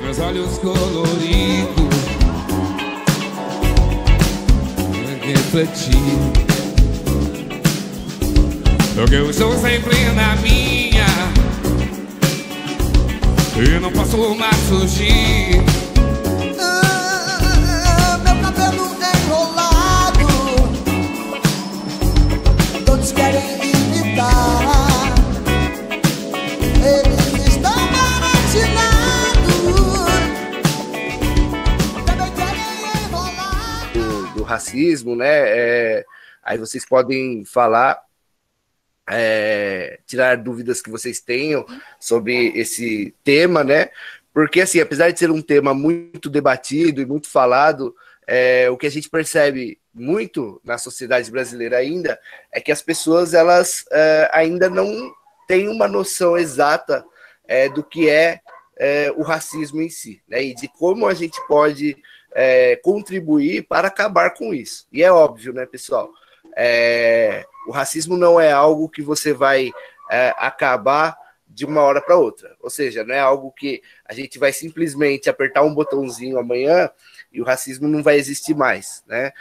meus olhos coloridos refletir, porque eu estou sempre na minha e não posso mais fugir. Meu cabelo enrolado, todos querem imitar. Eles estão baratinados, também querem enrolar. Do racismo, né? Aí vocês podem falar, tirar dúvidas que vocês tenham sobre esse tema, né? Porque, assim, apesar de ser um tema muito debatido e muito falado, o que a gente percebe muito na sociedade brasileira ainda é que as pessoas, elas ainda não têm uma noção exata do que é o racismo em si, né? E de como a gente pode contribuir para acabar com isso. E é óbvio, né, pessoal? O racismo não é algo que você vai acabar de uma hora para outra. Ou seja, não é algo que a gente vai simplesmente apertar um botãozinho amanhã e o racismo não vai existir mais, né?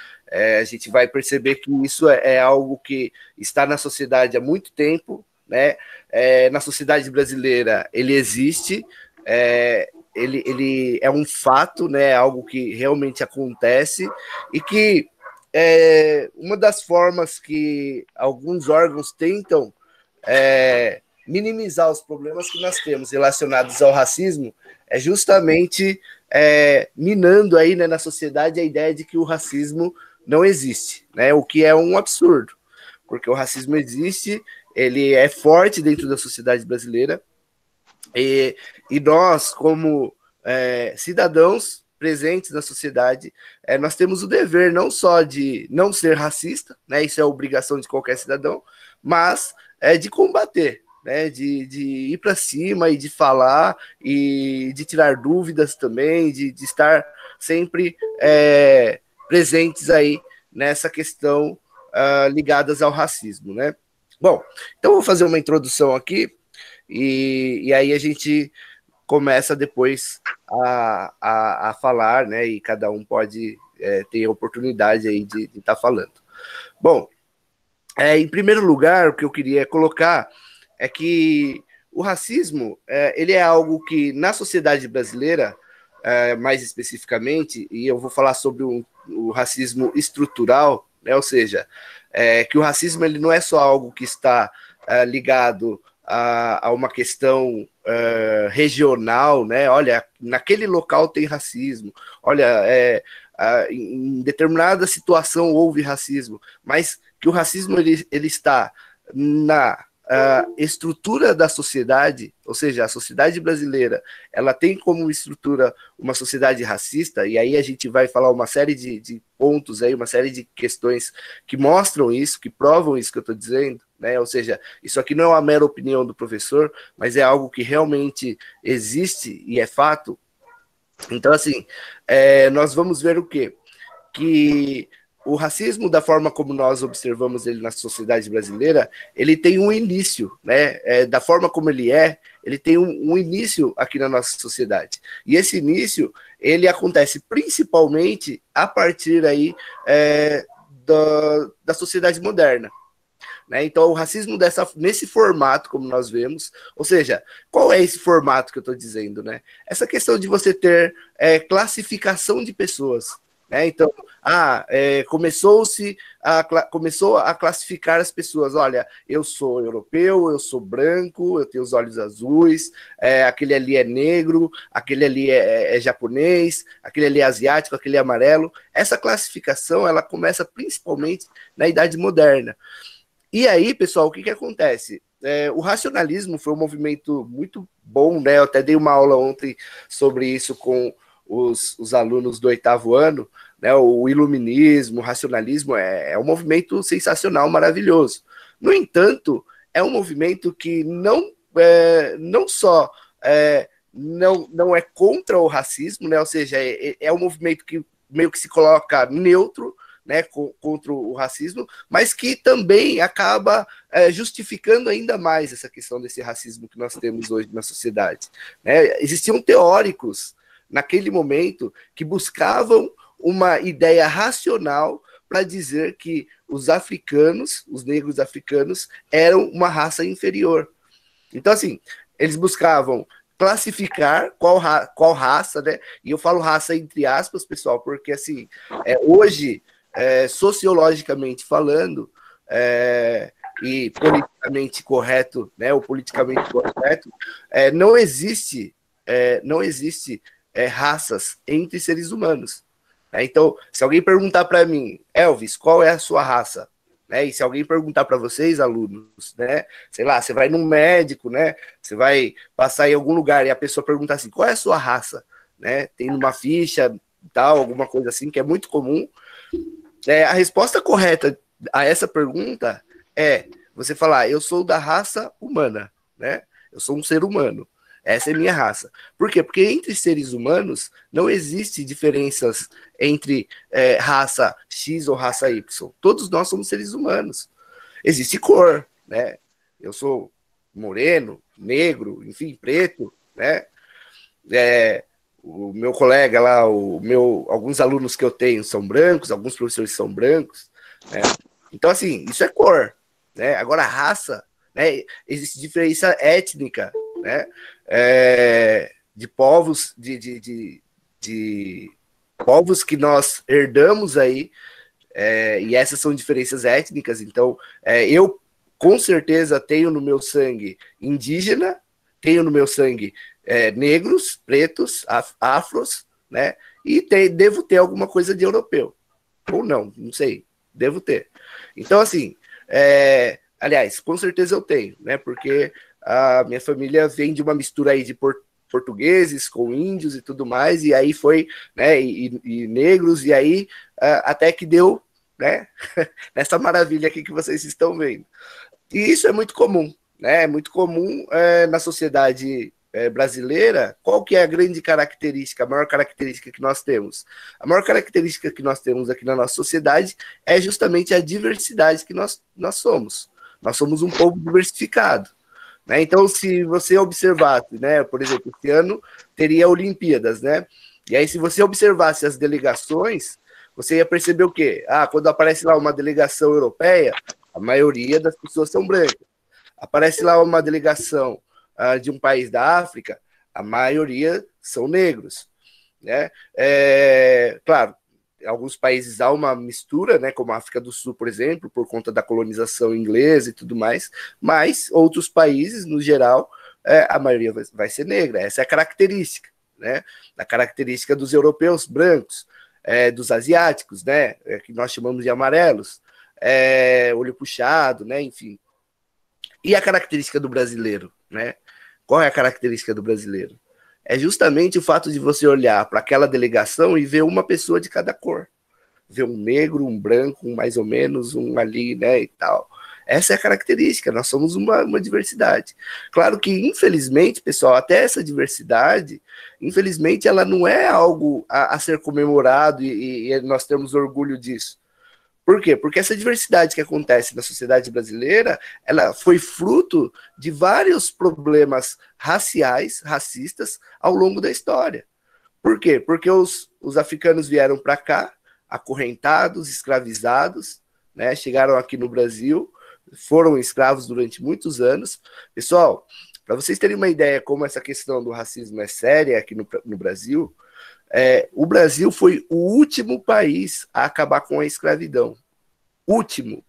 A gente vai perceber que isso é algo que está na sociedade há muito tempo, né? Na sociedade brasileira ele existe, ele é um fato, né? Algo que realmente acontece e que uma das formas que alguns órgãos tentam minimizar os problemas que nós temos relacionados ao racismo é justamente minando aí, né, na sociedade a ideia de que o racismo não existe, né? O que é um absurdo, porque o racismo existe, ele é forte dentro da sociedade brasileira e nós, como cidadãos presentes na sociedade, nós temos o dever não só de não ser racista, né? Isso é obrigação de qualquer cidadão, mas de combater, né? De ir para cima e de falar e de tirar dúvidas também, de estar sempre presentes aí nessa questão ligadas ao racismo, né? Bom, então eu vou fazer uma introdução aqui e aí a gente começa depois a falar, né? E cada um pode ter a oportunidade aí de estar falando. Bom, em primeiro lugar, o que eu queria colocar é que o racismo ele é algo que na sociedade brasileira, mais especificamente, e eu vou falar sobre o racismo estrutural, né? Ou seja, que o racismo ele não é só algo que está ligado a uma questão regional, né? Olha, naquele local tem racismo, olha, em determinada situação houve racismo, mas que o racismo ele está na estrutura da sociedade, ou seja, a sociedade brasileira, ela tem como estrutura uma sociedade racista, e aí a gente vai falar uma série de pontos aí, uma série de questões que mostram isso, que provam isso que eu estou dizendo, né? Ou seja, isso aqui não é uma mera opinião do professor, mas é algo que realmente existe e é fato. Então, assim, nós vamos ver o quê? Que o racismo, da forma como nós observamos ele na sociedade brasileira, ele tem um início, né? Da forma como ele tem um início aqui na nossa sociedade. E esse início, ele acontece principalmente a partir aí da sociedade moderna, né? Então, o racismo nesse formato, como nós vemos, ou seja, qual é esse formato que eu estou dizendo, né? Essa questão de você ter classificação de pessoas. Então, começou a classificar as pessoas. Olha, eu sou europeu, eu sou branco, eu tenho os olhos azuis, aquele ali é negro, aquele ali é japonês, aquele ali é asiático, aquele é amarelo. Essa classificação, ela começa principalmente na Idade Moderna. E aí, pessoal, o que acontece? O racionalismo foi um movimento muito bom, né? Eu até dei uma aula ontem sobre isso com os alunos do 8º ano, né? O iluminismo, o racionalismo é um movimento sensacional, maravilhoso. No entanto, é um movimento que não só não é contra o racismo, né? Ou seja, é um movimento que meio que se coloca neutro, né, contra o racismo, mas que também acaba justificando ainda mais essa questão desse racismo que nós temos hoje na sociedade, né? Existiam teóricos naquele momento, que buscavam uma ideia racional para dizer que os africanos, os negros africanos, eram uma raça inferior. Então, assim, eles buscavam classificar qual raça, né? E eu falo raça entre aspas, pessoal, porque, assim, hoje, sociologicamente falando, e politicamente correto, né? O politicamente correto, não existe raças entre seres humanos. Então, se alguém perguntar para mim, Elvis, qual é a sua raça? E se alguém perguntar para vocês, alunos, né? Sei lá, você vai num médico, né? Você vai passar em algum lugar e a pessoa pergunta assim, qual é a sua raça? Né? Tem uma ficha, tal, alguma coisa assim, que é muito comum. A resposta correta a essa pergunta é você falar, eu sou da raça humana, né? Eu sou um ser humano. Essa é minha raça. Por quê? Porque entre seres humanos não existe diferenças entre raça X ou raça Y. Todos nós somos seres humanos. Existe cor, né? Eu sou moreno, negro, enfim, preto, né? O meu colega lá, alguns alunos que eu tenho são brancos, alguns professores são brancos, né? Então, assim, isso é cor, né? Agora, a raça, né? Existe diferença étnica, né? De povos, de povos que nós herdamos aí, e essas são diferenças étnicas. Então, eu com certeza tenho no meu sangue indígena, tenho no meu sangue negros, pretos, afros, né? E devo ter alguma coisa de europeu, ou não sei, devo ter. Então, assim, aliás, com certeza eu tenho, né? Porque a minha família vem de uma mistura aí de portugueses com índios e tudo mais, e aí foi, né, e negros, e aí até que deu, né, nessa maravilha aqui que vocês estão vendo. E isso é muito comum, né, é muito comum na sociedade brasileira. Qual que é a grande característica, a maior característica que nós temos? A maior característica que nós temos aqui na nossa sociedade é justamente a diversidade que nós somos. Nós somos um povo diversificado. Né? Então, se você observasse, né, por exemplo, esse ano teria Olimpíadas, né? E aí, se você observasse as delegações, você ia perceber o quê? Quando aparece lá uma delegação europeia, a maioria das pessoas são brancas. Aparece lá uma delegação de um país da África, a maioria são negros, né? Claro, em alguns países há uma mistura, né, como a África do Sul, por exemplo, por conta da colonização inglesa e tudo mais, mas outros países, no geral, a maioria vai ser negra. Essa é a característica, né? A característica dos europeus brancos, dos asiáticos, né, que nós chamamos de amarelos, olho puxado, né, enfim. E a característica do brasileiro, né? Qual é a característica do brasileiro? É justamente o fato de você olhar para aquela delegação e ver uma pessoa de cada cor. Ver um negro, um branco, um mais ou menos, um ali, né, e tal. Essa é a característica, nós somos uma diversidade. Claro que, infelizmente, pessoal, até essa diversidade, infelizmente, ela não é algo a ser comemorado e nós temos orgulho disso. Por quê? Porque essa diversidade que acontece na sociedade brasileira, ela foi fruto de vários problemas raciais, racistas, ao longo da história. Por quê? Porque os africanos vieram para cá, acorrentados, escravizados, né? Chegaram aqui no Brasil, foram escravos durante muitos anos. Pessoal, para vocês terem uma ideia como essa questão do racismo é séria aqui no Brasil, o Brasil foi o último país a acabar com a escravidão. Último.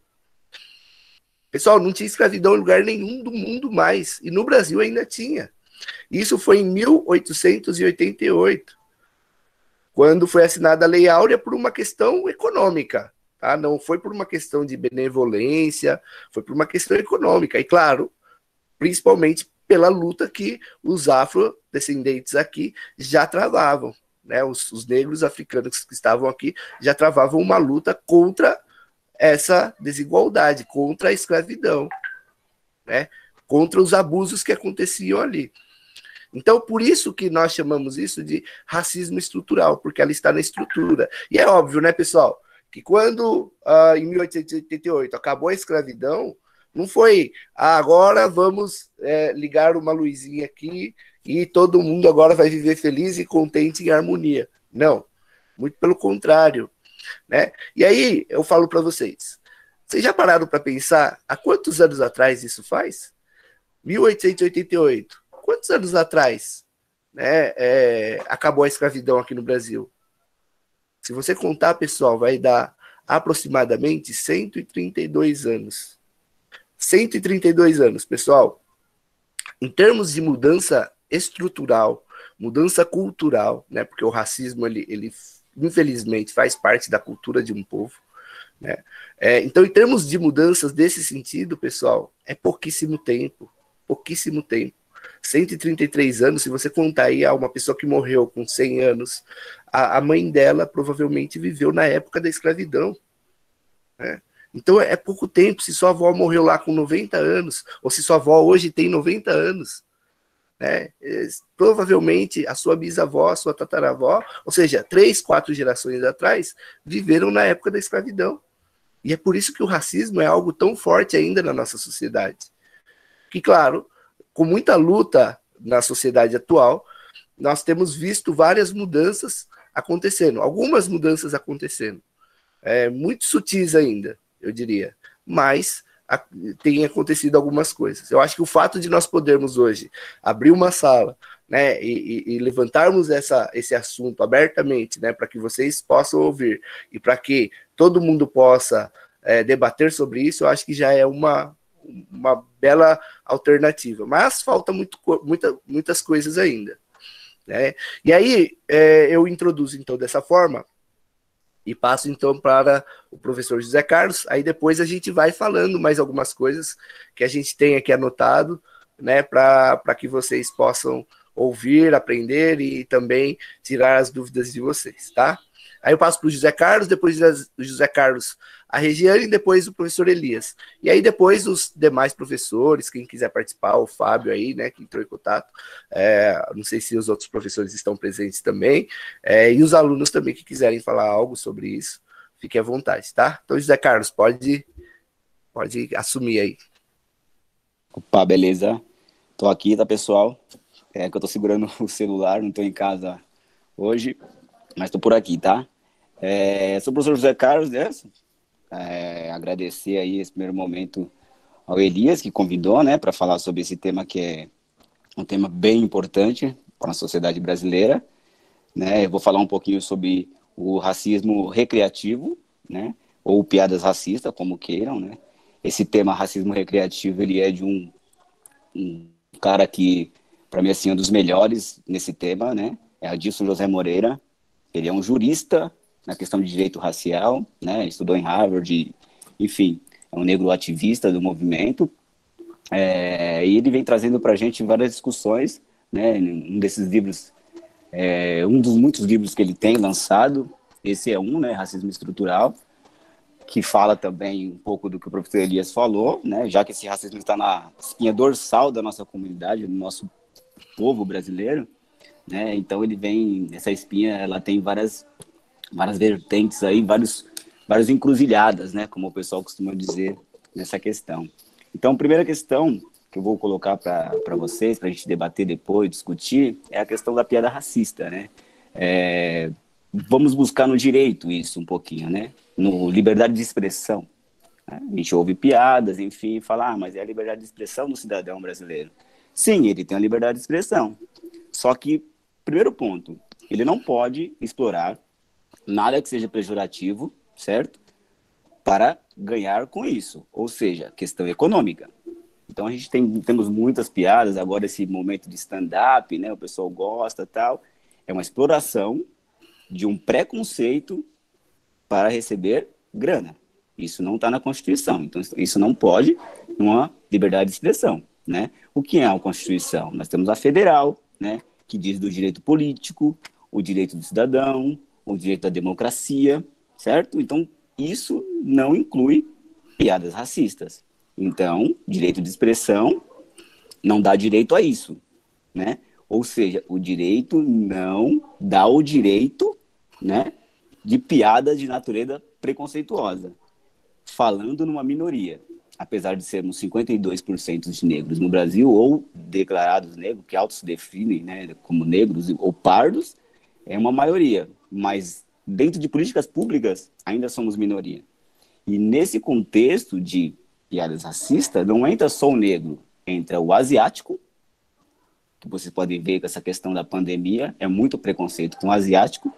Pessoal, não tinha escravidão em lugar nenhum do mundo mais. E no Brasil ainda tinha. Isso foi em 1888, quando foi assinada a Lei Áurea por uma questão econômica. Tá? Não foi por uma questão de benevolência, foi por uma questão econômica. E, claro, principalmente pela luta que os afrodescendentes aqui já travavam. Né, os negros africanos que estavam aqui já travavam uma luta contra essa desigualdade, contra a escravidão, né, contra os abusos que aconteciam ali. Então, por isso que nós chamamos isso de racismo estrutural, porque ela está na estrutura. E é óbvio, né, pessoal, que quando, em 1888, acabou a escravidão, não foi, agora vamos ligar uma luzinha aqui, e todo mundo agora vai viver feliz e contente em harmonia. Não, muito pelo contrário, né? E aí eu falo para vocês já pararam para pensar há quantos anos atrás isso faz? 1888. Quantos anos atrás, né, acabou a escravidão aqui no Brasil? Se você contar, pessoal, vai dar aproximadamente 132 anos. 132 anos, pessoal. Em termos de mudança estrutural, mudança cultural, né, porque o racismo, ele infelizmente faz parte da cultura de um povo, né? Então, em termos de mudanças desse sentido, pessoal, é pouquíssimo tempo. Pouquíssimo tempo. 133 anos, se você contar aí a uma pessoa que morreu com 100 anos, a mãe dela provavelmente viveu na época da escravidão, né? Então é pouco tempo. Se sua avó morreu lá com 90 anos, ou se sua avó hoje tem 90 anos, né, provavelmente a sua bisavó, a sua tataravó, ou seja, 3, 4 gerações atrás, viveram na época da escravidão. E é por isso que o racismo é algo tão forte ainda na nossa sociedade. Que, claro, com muita luta na sociedade atual, nós temos visto várias mudanças acontecendo, algumas mudanças acontecendo, muito sutis ainda, eu diria, mas tem acontecido algumas coisas. Eu acho que o fato de nós podermos hoje abrir uma sala, né, e levantarmos esse assunto abertamente, né, para que vocês possam ouvir e para que todo mundo possa debater sobre isso, eu acho que já é uma bela alternativa, mas falta muitas coisas ainda, né? E aí eu introduzo então dessa forma e passo então para o professor José Carlos, aí depois a gente vai falando mais algumas coisas que a gente tem aqui anotado, né, para que vocês possam ouvir, aprender e também tirar as dúvidas de vocês, tá? Aí eu passo para o José Carlos, depois do José Carlos a Regiane, e depois o professor Elias. E aí depois os demais professores, quem quiser participar, o Fábio aí, né, que entrou em contato, não sei se os outros professores estão presentes também, e os alunos também que quiserem falar algo sobre isso, fiquem à vontade, tá? Então, José Carlos, pode assumir aí. Opa, beleza? Tô aqui, tá, pessoal? Que eu tô segurando o celular, não tô em casa hoje, mas tô por aqui, tá? Sou o professor José Carlos, né? Agradecer aí esse primeiro momento ao Elias, que convidou, né, para falar sobre esse tema que é um tema bem importante para a sociedade brasileira, né? Eu vou falar um pouquinho sobre o racismo recreativo, né, ou piadas racistas, como queiram, né? Esse tema racismo recreativo, ele é de um cara que, para mim, assim, é um dos melhores nesse tema, né? É Adilson José Moreira. Ele é um jurista na questão de direito racial, né? Estudou em Harvard, enfim, é um negro ativista do movimento, e ele vem trazendo para a gente várias discussões, né? Um desses livros, um dos muitos livros que ele tem lançado, esse é um, né? Racismo Estrutural, que fala também um pouco do que o professor Elias falou, né? Já que esse racismo está na espinha dorsal da nossa comunidade, do nosso povo brasileiro, né? Então ele vem, essa espinha, ela tem várias vertentes aí, várias encruzilhadas, né, como o pessoal costuma dizer nessa questão. Então, a primeira questão que eu vou colocar para vocês, para a gente debater depois, discutir, é a questão da piada racista, né? Vamos buscar no direito isso um pouquinho, né? No liberdade de expressão. Né? A gente ouve piadas, enfim, fala, mas é a liberdade de expressão do cidadão brasileiro. Sim, ele tem a liberdade de expressão. Só que, primeiro ponto, ele não pode explorar nada que seja pejorativo, certo? Para ganhar com isso, ou seja, questão econômica. Então a gente temos muitas piadas, agora esse momento de stand-up, né? O pessoal gosta, tal. É uma exploração de um preconceito para receber grana. Isso não está na Constituição. Então isso não pode numa liberdade de expressão, né? O que é a Constituição? Nós temos a federal, né? Que diz do direito político, o direito do cidadão, o direito da democracia, certo? Então, isso não inclui piadas racistas. Então, direito de expressão não dá direito a isso, né? Ou seja, o direito não dá o direito, né, de piada de natureza preconceituosa, falando numa minoria, apesar de sermos 52% de negros no Brasil, ou declarados negros, que auto se definem, né, como negros ou pardos, é uma maioria. Mas dentro de políticas públicas, ainda somos minoria. E nesse contexto de piadas racistas, não entra só o negro, entra o asiático, que vocês podem ver com essa questão da pandemia, é muito preconceito com o asiático.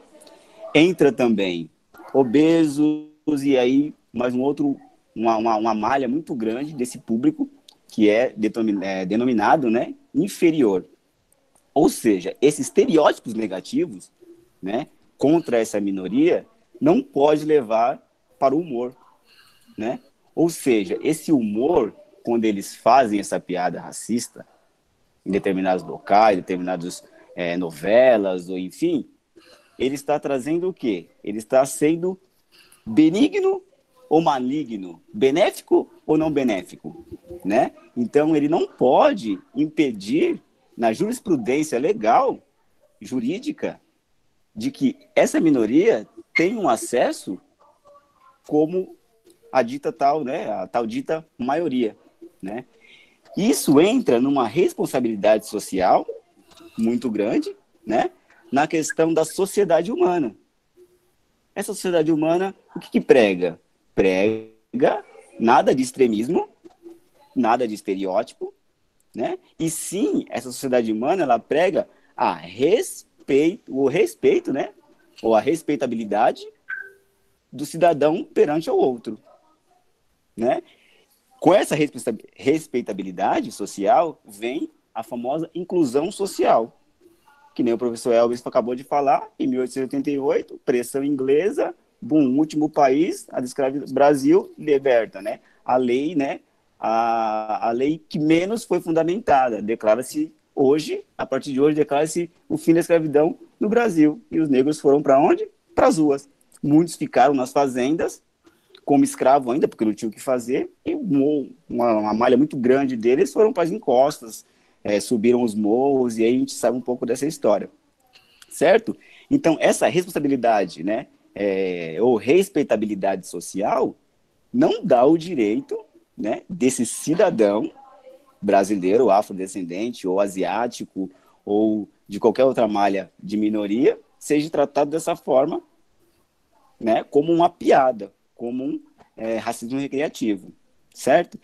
Entra também obesos, e aí mais uma malha muito grande desse público, que é denominado, né, inferior. Ou seja, esses estereótipos negativos, né, contra essa minoria, não pode levar para o humor, né? Ou seja, esse humor, quando eles fazem essa piada racista, em determinados locais, determinadas novelas, ou enfim, ele está trazendo o quê? Ele está sendo benigno ou maligno, benéfico ou não benéfico, né? Então, ele não pode impedir, na jurisprudência legal, jurídica, de que essa minoria tenha um acesso como a dita tal, né? A tal dita maioria, né? Isso entra numa responsabilidade social muito grande, né? Na questão da sociedade humana. Essa sociedade humana, o que prega? Prega nada de extremismo, nada de estereótipo, né? E sim, essa sociedade humana, ela prega o respeito, né? Ou a respeitabilidade do cidadão perante ao outro, né? Com essa respeitabilidade social, vem a famosa inclusão social, que nem o professor Elvis acabou de falar, em 1888, pressão inglesa, último país, Brasil liberta, né? A lei, né? A lei que menos foi fundamentada, declara-se hoje, a partir de hoje, declara-se o fim da escravidão no Brasil. E os negros foram para onde? Para as ruas. Muitos ficaram nas fazendas, como escravo ainda, porque não tinham o que fazer, e uma malha muito grande deles foram para as encostas, subiram os morros, e aí a gente sabe um pouco dessa história, certo? Então, essa responsabilidade, né, ou respeitabilidade social, não dá o direito, né, desse cidadão brasileiro, afrodescendente, ou asiático, ou de qualquer outra malha de minoria, seja tratado dessa forma, né, como uma piada, como um racismo recreativo, certo?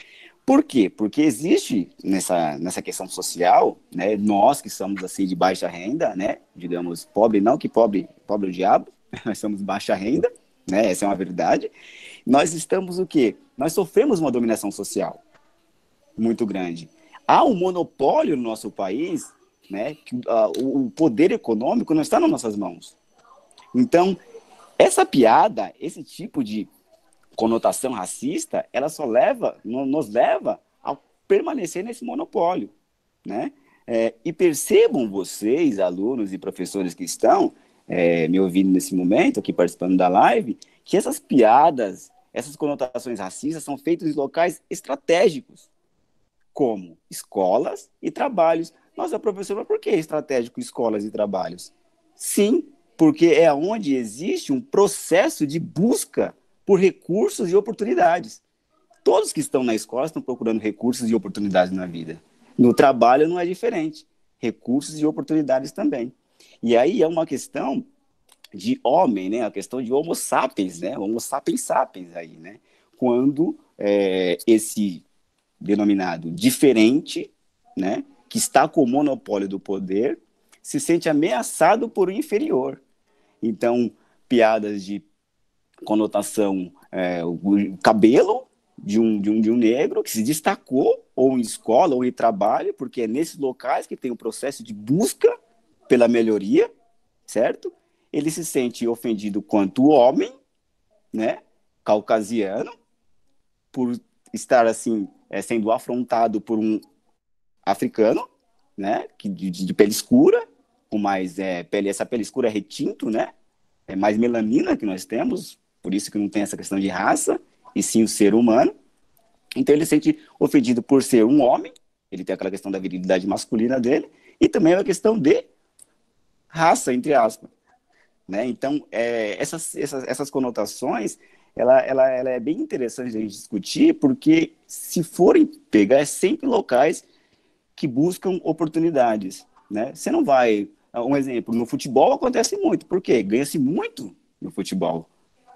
Por quê? Porque existe nessa questão social, né, nós que somos assim de baixa renda, né, digamos, pobre não, que pobre é o diabo, nós somos baixa renda, né, essa é uma verdade, nós estamos o quê? Nós sofremos uma dominação social muito grande. Há um monopólio no nosso país, né, que o poder econômico não está nas nossas mãos. Então, essa piada, esse tipo de conotação racista, ela nos leva a permanecer nesse monopólio, né? E percebam vocês, alunos e professores que estão me ouvindo nesse momento, aqui participando da live, que essas piadas, essas conotações racistas são feitas em locais estratégicos, como escolas e trabalhos. Nossa, professor, mas por que estratégico escolas e trabalhos? Sim, porque é onde existe um processo de busca por recursos e oportunidades. Todos que estão na escola estão procurando recursos e oportunidades na vida. No trabalho não é diferente. Recursos e oportunidades também. E aí é uma questão de homem, né? A questão de homo sapiens, né? Homo sapiens sapiens aí, né? Quando esse denominado diferente, né? Que está com o monopólio do poder, se sente ameaçado por um inferior. Então, piadas de conotação, o cabelo de um negro que se destacou, ou em escola, ou em trabalho, porque é nesses locais que tem um processo de busca pela melhoria, certo? Ele se sente ofendido quanto homem, né, caucasiano, por estar, assim, sendo afrontado por um africano, né, de pele escura, com mais essa pele escura retinto, né, é mais melanina que nós temos, por isso que não tem essa questão de raça, e sim o ser humano. Então ele se sente ofendido por ser um homem, ele tem aquela questão da virilidade masculina dele, e também a questão de raça, entre aspas. Né? Então, essas conotações, ela é bem interessante a gente discutir, porque se forem pegar, é sempre locais que buscam oportunidades, né? Você não vai... Um exemplo, no futebol acontece muito. Por quê? Ganha-se muito no futebol,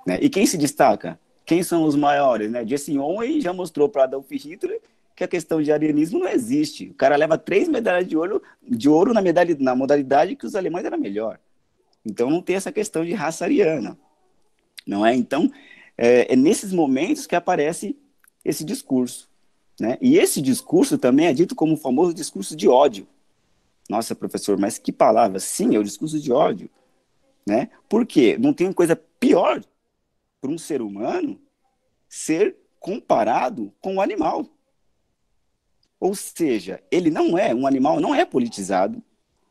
né? E quem se destaca? Quem são os maiores, né? Jesse Owens já mostrou para Adolf Hitler que a questão de arianismo não existe. O cara leva 3 medalhas de ouro na modalidade que os alemães eram melhor. Então não tem essa questão de raça ariana, não é? Então é nesses momentos que aparece esse discurso, né? E esse discurso também é dito como o famoso discurso de ódio. Nossa, professor, mas que palavra? Sim, é o discurso de ódio, né? Por quê? Não tem coisa pior para um ser humano ser comparado com um animal. Ou seja, ele não é, um animal não é politizado,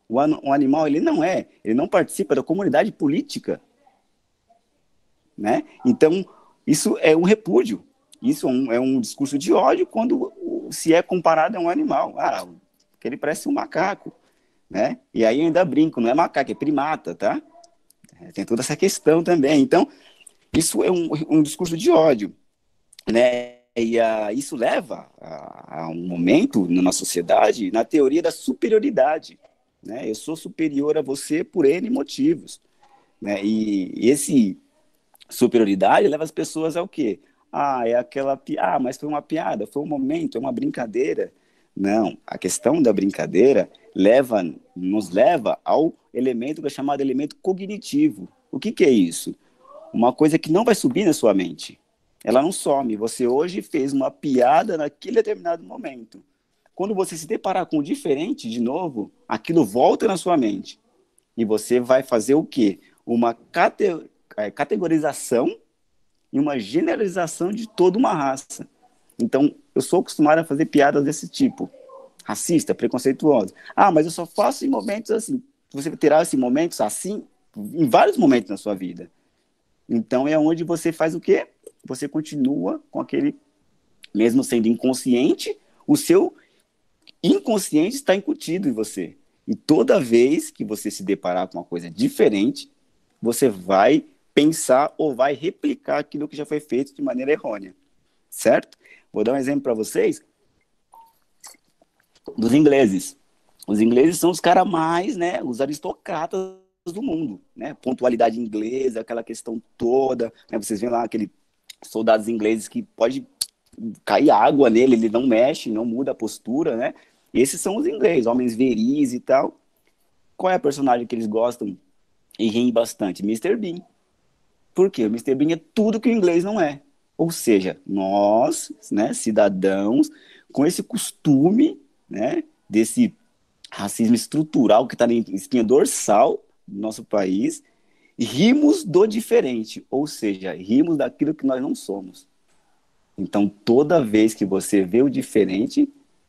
um animal ele não participa da comunidade política, né? Então, isso é um repúdio, isso é um discurso de ódio quando se é comparado a um animal. Ah, que ele parece um macaco, né? E aí ainda brinco, não é macaco, é primata, tá? Tem toda essa questão também. Então, isso é um discurso de ódio, né? E isso leva a um momento na nossa sociedade na teoria da superioridade, né? Eu sou superior a você por N motivos, né? E esse superioridade leva as pessoas ao quê? Ah, é aquela mas foi uma piada, foi um momento, é uma brincadeira. Não, a questão da brincadeira nos leva ao elemento que é chamado elemento cognitivo. O que é isso? Uma coisa que não vai subir na sua mente. Ela não some. Você hoje fez uma piada naquele determinado momento. Quando você se deparar com o diferente de novo, aquilo volta na sua mente. E você vai fazer o quê? Uma categorização e uma generalização de toda uma raça. Então, eu sou acostumado a fazer piadas desse tipo. Racista, preconceituosa. Ah, mas eu só faço em momentos assim. Você terá esses momentos assim em vários momentos na sua vida. Então, é onde você faz o quê? Você continua com aquele, mesmo sendo inconsciente, o seu inconsciente está incutido em você. E toda vez que você se deparar com uma coisa diferente, você vai pensar ou vai replicar aquilo que já foi feito de maneira errônea. Certo? Vou dar um exemplo para vocês dos ingleses. Os ingleses são os caras mais, né, os aristocratas do mundo, né? Pontualidade inglesa, aquela questão toda, né? Vocês veem lá aquele soldados ingleses que pode cair água nele, ele não mexe, não muda a postura, né? Esses são os ingleses, homens viris e tal. Qual é a personagem que eles gostam e riem bastante? Mr. Bean. Por quê? O Mr. Bean é tudo que o inglês não é. Ou seja, nós, né, cidadãos, com esse costume, né, desse racismo estrutural que está na espinha dorsal do nosso país, rimos do diferente, ou seja, rimos daquilo que nós não somos. Então, toda vez que você vê o diferente,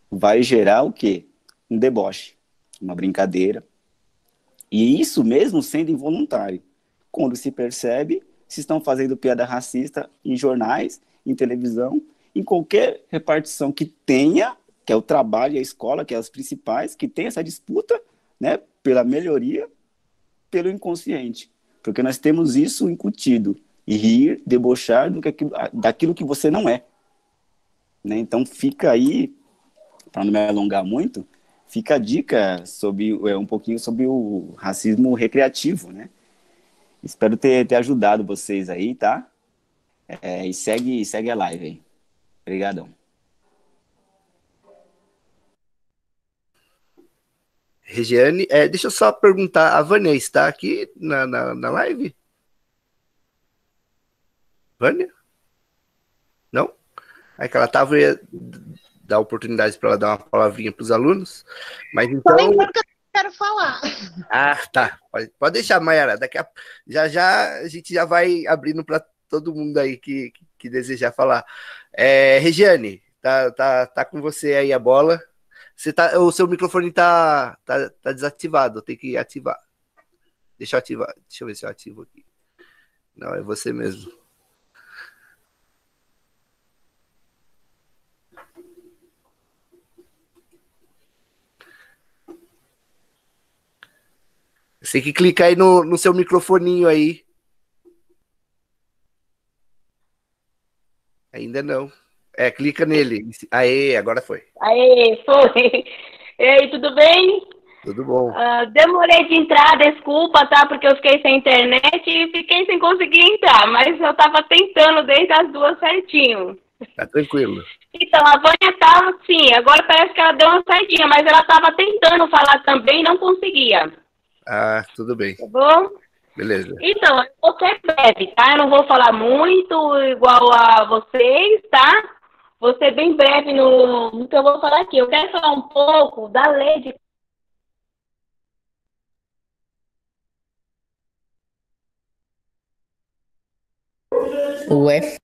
vai gerar o quê? Um deboche, uma brincadeira. E isso mesmo sendo involuntário. Quando se percebe, se estão fazendo piada racista em jornais, em televisão, em qualquer repartição que tenha, que é o trabalho e a escola, que é as principais, que tem essa disputa, né, pela melhoria, pelo inconsciente. Porque nós temos isso incutido. E rir, debochar daquilo que você não é. Né? Então fica aí, para não me alongar muito, fica a dica sobre, um pouquinho sobre o racismo recreativo, né? Espero ter ajudado vocês aí, tá? E segue a live aí. Obrigadão. Regiane, deixa eu só perguntar, a Vânia está aqui na live? Vânia? Não? É que ela estava, eu ia dar oportunidade para ela dar uma palavrinha para os alunos, mas então... Tô lembrando que eu quero falar. Ah, tá. Pode deixar, Mayara. Já a gente já vai abrindo para todo mundo aí que desejar falar. Regiane, tá com você aí a bola. O seu microfone tá desativado, tem que ativar. Deixa eu ativar. Deixa eu ver se eu ativo aqui. Não, é você mesmo. Você tem que clicar aí no seu microfoninho aí. Ainda não. Clica nele. Aê, agora foi. Aê, foi. E aí, tudo bem? Tudo bom. Demorei de entrar, desculpa, tá? Porque eu fiquei sem internet e fiquei sem conseguir entrar, mas eu tava tentando desde as 2 certinho. Tá tranquilo. Então, a Vânia tava, sim, agora parece que ela deu uma saidinha, mas ela tava tentando falar também e não conseguia. Ah, tudo bem. Tá bom? Beleza. Então, eu vou ser breve, tá? Eu não vou falar muito igual a vocês, tá? Vou ser bem breve no que eu vou falar aqui. Eu quero falar um pouco da lei de... Ué.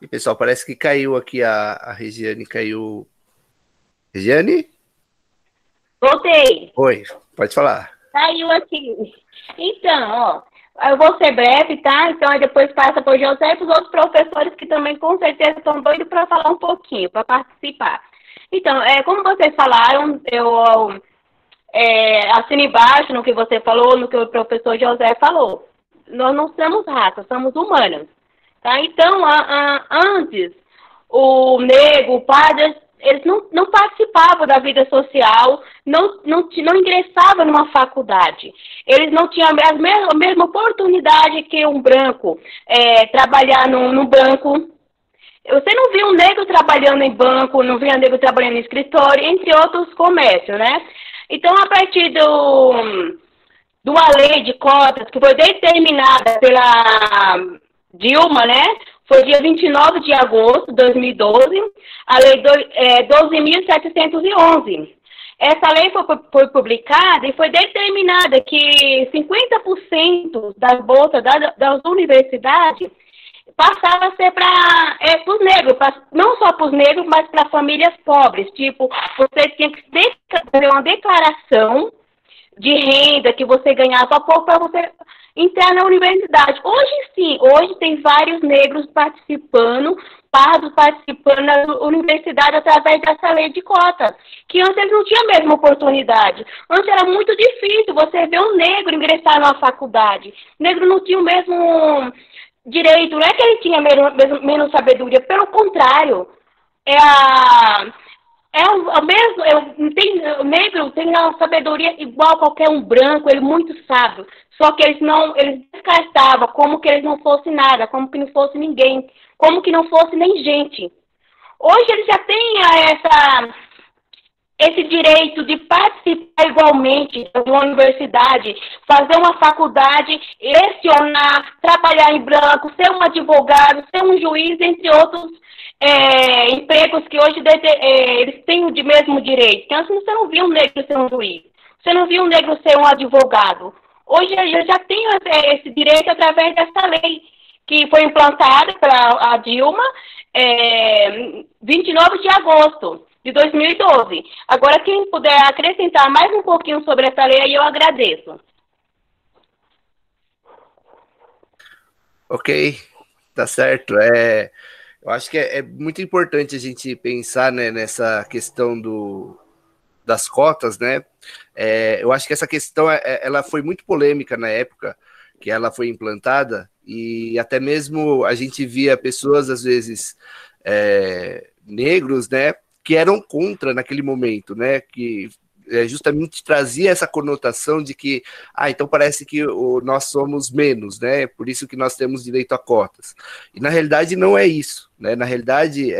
E, pessoal, parece que caiu aqui a Regiane, caiu... Regiane? Voltei. Oi, pode falar. Caiu aqui. Então, ó, eu vou ser breve, tá? Então, aí depois passa por José e para os outros professores que também com certeza estão doidos para falar um pouquinho, para participar. Então, como vocês falaram, eu assino embaixo no que você falou, no que o professor José falou. Nós não somos raças, somos humanos. Tá? Então, antes, o negro, o padre, eles não participavam da vida social, não ingressavam numa faculdade. Eles não tinham a mesma oportunidade que um branco trabalhar num banco. Você não via um negro trabalhando em banco, não via um negro trabalhando em escritório, entre outros comércios, né? Então, a partir de uma lei de cotas que foi determinada pela Dilma, né? Foi dia 29 de agosto de 2012, a lei 12.711. Essa lei foi publicada e foi determinada que 50% das bolsas das universidades passava a ser para os negros, não só para os negros, mas para famílias pobres. Tipo, você tinha que fazer uma declaração de renda que você ganhava pouco para você entrar na universidade. Hoje sim, hoje tem vários negros participando, pardos participando na universidade através dessa lei de cotas, que antes eles não tinham a mesma oportunidade. Antes era muito difícil você ver um negro ingressar numa faculdade. O negro não tinha o mesmo direito, não é que ele tinha menos sabedoria, pelo contrário, o negro tem uma sabedoria igual a qualquer um branco, ele é muito sábio. Só que eles descartavam como que eles não fossem nada, como que não fosse ninguém, como que não fosse nem gente. Hoje eles já têm esse direito de participar igualmente de uma universidade, fazer uma faculdade, lecionar, trabalhar em branco, ser um advogado, ser um juiz, entre outros empregos que hoje eles têm o mesmo direito. Porque antes você não via um negro ser um juiz, você não via um negro ser um advogado. Hoje eu já tenho esse direito através dessa lei que foi implantada pela Dilma 29 de agosto de 2012. Agora, quem puder acrescentar mais um pouquinho sobre essa lei, aí eu agradeço. Ok, tá certo. Eu acho que é muito importante a gente pensar, né, nessa questão das cotas, né? Eu acho que essa questão ela foi muito polêmica na época que ela foi implantada, e até mesmo a gente via pessoas, às vezes, negros, né, que eram contra naquele momento, né, que justamente trazia essa conotação de que, então parece que nós somos menos, né, por isso que nós temos direito a cotas. E na realidade não é isso, né, na realidade,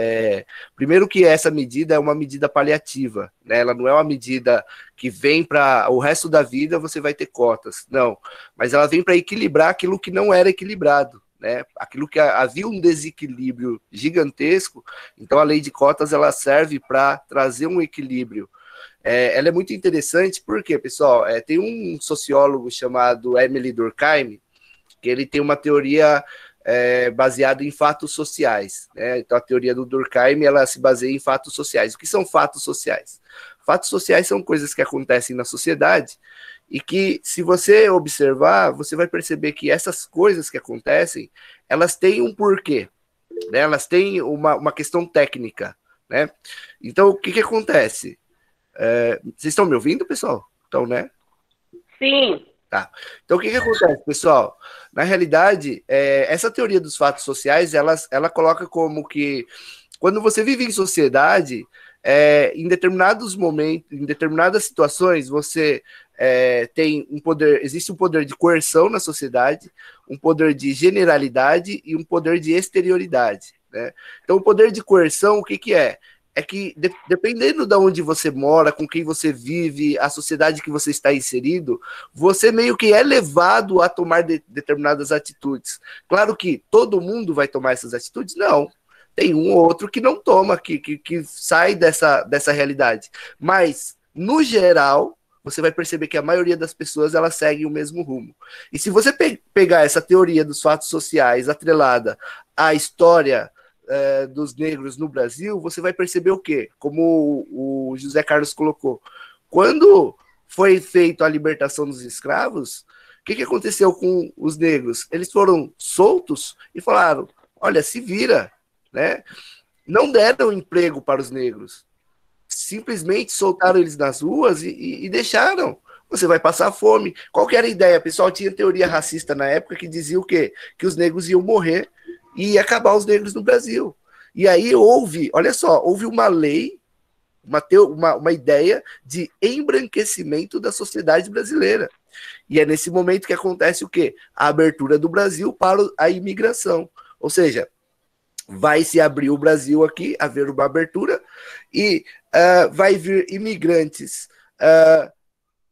primeiro que essa medida é uma medida paliativa, né, ela não é uma medida que vem para o resto da vida você vai ter cotas, não, mas ela vem para equilibrar aquilo que não era equilibrado, né, aquilo que havia um desequilíbrio gigantesco. Então a lei de cotas ela serve para trazer um equilíbrio. Ela é muito interessante porque, pessoal, tem um sociólogo chamado Emile Durkheim, que ele tem uma teoria baseada em fatos sociais, né? Então a teoria do Durkheim ela se baseia em fatos sociais. O que são fatos sociais? Fatos sociais são coisas que acontecem na sociedade e que, se você observar, você vai perceber que essas coisas que acontecem, elas têm um porquê, né? Elas têm uma questão técnica, né? Então, o que acontece? Vocês estão me ouvindo, pessoal? Então, né? Sim. Tá. Então, o que acontece, pessoal? Na realidade, essa teoria dos fatos sociais, ela coloca como que quando você vive em sociedade, em determinados momentos, em determinadas situações, você tem um poder, existe um poder de coerção na sociedade, um poder de generalidade e um poder de exterioridade, né? Então, o poder de coerção, o que que é? É que, dependendo de onde você mora, com quem você vive, a sociedade que você está inserido, você meio que é levado a tomar determinadas atitudes. Claro que todo mundo vai tomar essas atitudes? Não. Tem um ou outro que não toma, que sai dessa realidade. Mas, no geral, você vai perceber que a maioria das pessoas, elas seguem o mesmo rumo. E se você pegar essa teoria dos fatos sociais atrelada à história dos negros no Brasil, você vai perceber o quê? Como o José Carlos colocou. Quando foi feita a libertação dos escravos, o que aconteceu com os negros? Eles foram soltos e falaram, olha, se vira, né? Não deram emprego para os negros. Simplesmente soltaram eles nas ruas e deixaram. Você vai passar fome. Qual que era a ideia? O pessoal tinha teoria racista na época que dizia o quê? Que os negros iam morrer e ia acabar os negros no Brasil. E aí olha só, houve uma lei, uma ideia de embranquecimento da sociedade brasileira. E é nesse momento que acontece o quê? A abertura do Brasil para a imigração. Ou seja, vai se abrir o Brasil aqui, haver uma abertura, e vai vir imigrantes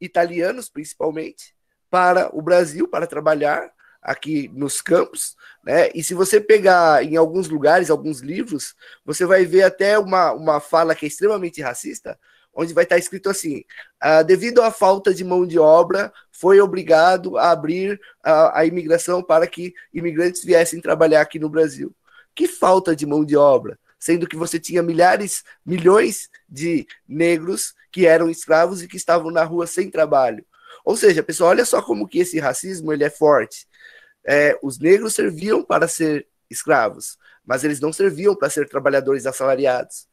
italianos, principalmente, para o Brasil, para trabalhar aqui nos campos, né? E se você pegar em alguns lugares, alguns livros, você vai ver até uma fala que é extremamente racista, onde vai estar escrito assim, devido à falta de mão de obra, foi obrigado a abrir a imigração para que imigrantes viessem trabalhar aqui no Brasil. Que falta de mão de obra? Sendo que você tinha milhões de negros que eram escravos e que estavam na rua sem trabalho. Ou seja, pessoal, olha só como que esse racismo ele é forte. Os negros serviam para ser escravos, mas eles não serviam para ser trabalhadores assalariados.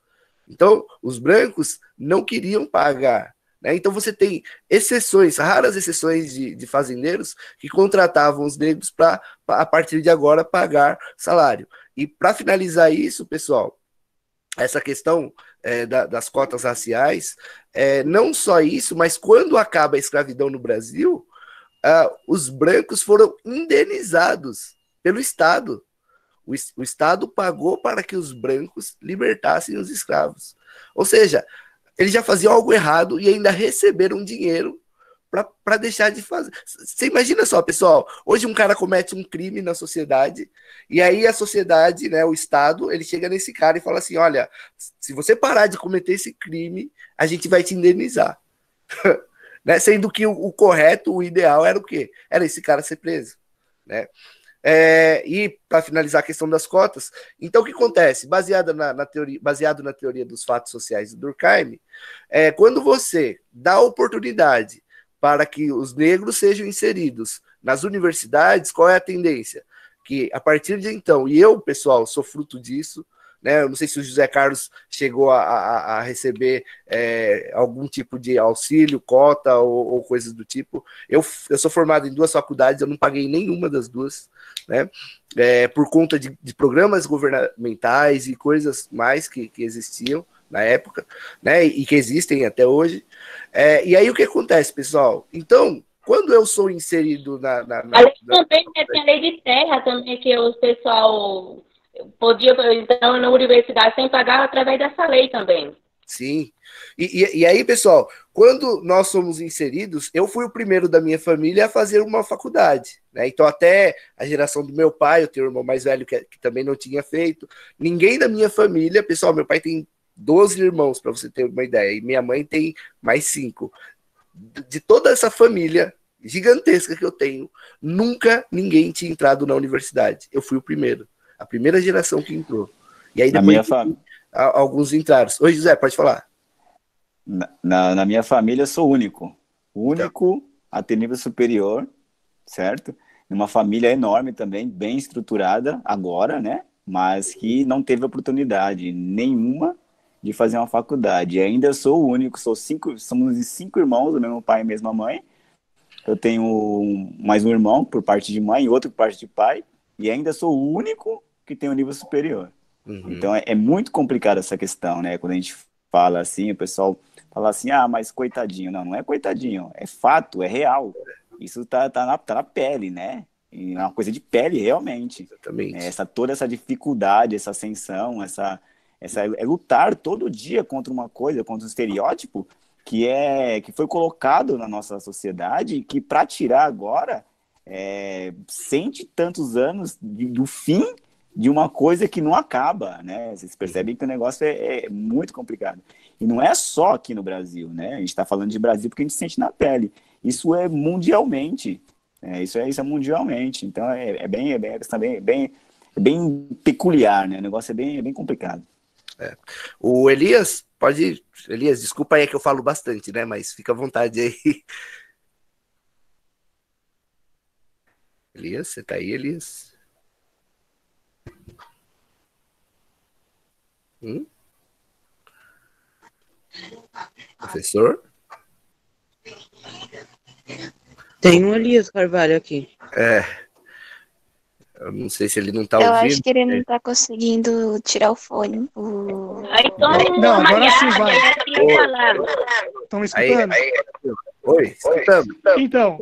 Então, os brancos não queriam pagar, né? Então, você tem exceções, raras exceções de fazendeiros que contratavam os negros para, a partir de agora, pagar salário. E para finalizar isso, pessoal, essa questão das cotas raciais, não só isso, mas quando acaba a escravidão no Brasil, os brancos foram indenizados pelo Estado. O Estado pagou para que os brancos libertassem os escravos. Ou seja, eles já faziam algo errado e ainda receberam dinheiro para deixar de fazer. Você imagina só, pessoal, hoje um cara comete um crime na sociedade, e aí a sociedade, né, o Estado, ele chega nesse cara e fala assim, olha, se você parar de cometer esse crime, a gente vai te indenizar. Né? Sendo que o correto, o ideal era o quê? Era esse cara ser preso, né? E para finalizar a questão das cotas, então o que acontece? Baseado na teoria dos fatos sociais do Durkheim, quando você dá a oportunidade para que os negros sejam inseridos nas universidades, qual é a tendência? Que a partir de então, e eu, pessoal, sou fruto disso, né? Eu não sei se o José Carlos chegou a receber algum tipo de auxílio, cota ou coisas do tipo. Eu sou formado em 2 faculdades, eu não paguei nenhuma das duas, né? Por conta de programas governamentais e coisas mais que existiam na época, né? E que existem até hoje. E aí o que acontece, pessoal? Então, quando eu sou inserido também tem a lei de terra também, que o pessoal podia, então, na universidade sem pagar através dessa lei também. Sim. E aí, pessoal, quando nós somos inseridos, eu fui o primeiro da minha família a fazer uma faculdade, né? Então, até a geração do meu pai, eu tenho um irmão mais velho que também não tinha feito. Ninguém da minha família, pessoal, meu pai tem 12 irmãos, para você ter uma ideia, e minha mãe tem mais 5. De toda essa família gigantesca que eu tenho, nunca ninguém tinha entrado na universidade. Eu fui o primeiro, a primeira geração que entrou. E aí depois alguns entraram. Oi, José, pode falar. Na minha família eu sou único a ter nível superior, certo? Uma família enorme também, bem estruturada agora, né? Mas que não teve oportunidade nenhuma de fazer uma faculdade. E ainda sou o único, somos 5 irmãos, do mesmo pai e mesma mãe, eu tenho mais um irmão por parte de mãe e outro por parte de pai, e ainda sou o único que tem um nível superior. Então é muito complicado essa questão, né? Quando a gente fala assim, o pessoal fala assim, mas coitadinho. Não, não é coitadinho, é fato, é real. Isso tá na pele, né? E é uma coisa de pele, realmente. Exatamente. Toda essa dificuldade, essa ascensão, é lutar todo dia contra uma coisa, contra um estereótipo que foi colocado na nossa sociedade, que para tirar agora, cento e tantos anos do fim de uma coisa que não acaba, né? Vocês percebem que o negócio é muito complicado. E não é só aqui no Brasil, né? A gente está falando de Brasil porque a gente sente na pele. Isso é mundialmente. Isso é mundialmente. Então é bem peculiar, né? O negócio é bem complicado. O Elias, Elias, desculpa aí que eu falo bastante, né? Mas fica à vontade aí. Elias, você tá aí, Elias? Professor? Tem um Elias Carvalho aqui. Eu não sei se ele não tá ouvindo. Eu acho que ele não tá conseguindo tirar o fone. Não, agora sim vai. Estão me escutando? Oi, escutando. Então,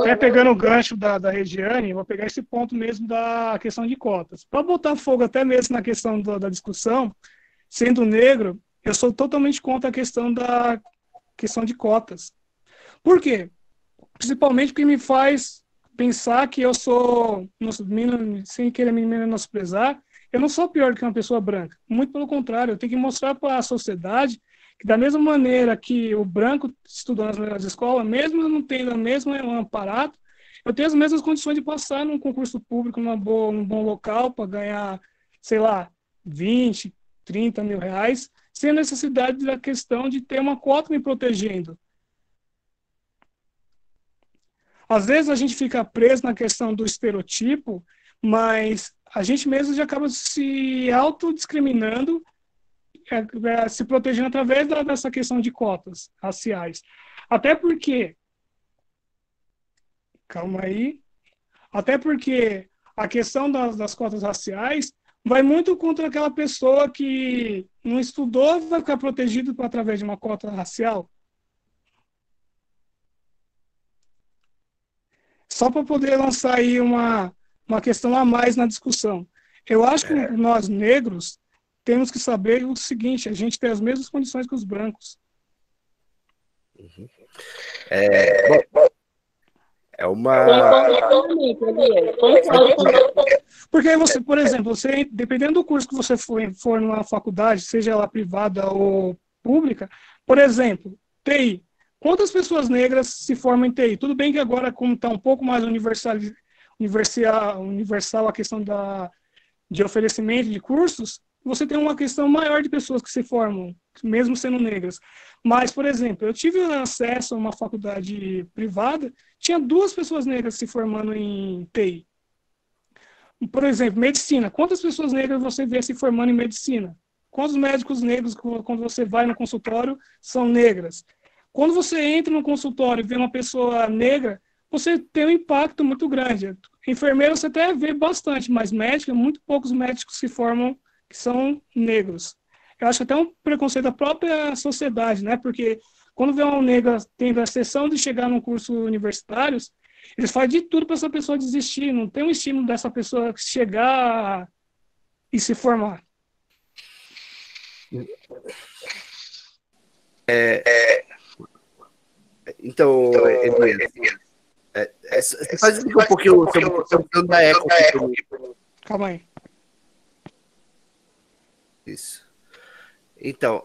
até pegando o gancho da Regiane, eu vou pegar esse ponto mesmo da questão de cotas. Para botar fogo até mesmo na questão da discussão, sendo negro, eu sou totalmente contra a questão de cotas. Por quê? Principalmente porque me faz pensar que eu sou, sem querer me menosprezar, eu não sou pior que uma pessoa branca. Muito pelo contrário, eu tenho que mostrar para a sociedade que da mesma maneira que o branco estudou nas melhores escolas, mesmo não tendo o mesmo aparato, eu tenho as mesmas condições de passar num concurso público, num bom local, para ganhar, sei lá, 20, 30 mil reais, sem a necessidade da questão de ter uma cota me protegendo. Às vezes a gente fica preso na questão do estereotipo, mas a gente mesmo já acaba se autodiscriminando, se protegendo através dessa questão de cotas raciais. Até porque, calma aí, até porque a questão das cotas raciais vai muito contra aquela pessoa que não estudou, vai ficar protegido através de uma cota racial. Só para poder lançar aí uma questão a mais na discussão. Eu acho que nós, negros, temos que saber o seguinte, a gente tem as mesmas condições que os brancos. Porque você, por exemplo, dependendo do curso que você for numa faculdade, seja ela privada ou pública, por exemplo, TI. Quantas pessoas negras se formam em TI? Tudo bem que agora, como está um pouco mais universal a questão de oferecimento de cursos, você tem uma questão maior de pessoas que se formam, mesmo sendo negras. Mas, por exemplo, eu tive acesso a uma faculdade privada, tinha 2 pessoas negras se formando em TI. Por exemplo, medicina. Quantas pessoas negras você vê se formando em medicina? Quantos médicos negros, quando você vai no consultório, são negras? Quando você entra no consultório e vê uma pessoa negra, você tem um impacto muito grande. Enfermeiro você até vê bastante, mas médico, muito poucos médicos se formam que são negros. Eu acho até um preconceito da própria sociedade, né? Porque quando vê uma negra tendo a exceção de chegar num curso universitário, eles fazem de tudo para essa pessoa desistir. Não tem um estímulo dessa pessoa chegar e se formar. Então, Elias, você pode explicar um pouquinho sobre a questão da eco. Calma aí. Isso. Então,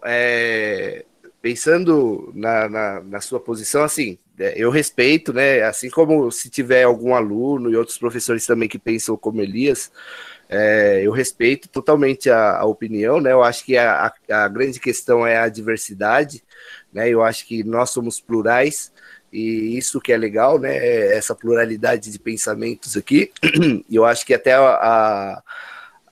pensando na sua posição, assim, eu respeito, né? Assim como se tiver algum aluno e outros professores também que pensam como Elias, eu respeito totalmente a opinião, né? Eu acho que a grande questão é a diversidade, né? Eu acho que nós somos plurais e isso que é legal, né? Essa pluralidade de pensamentos aqui. E eu acho que até a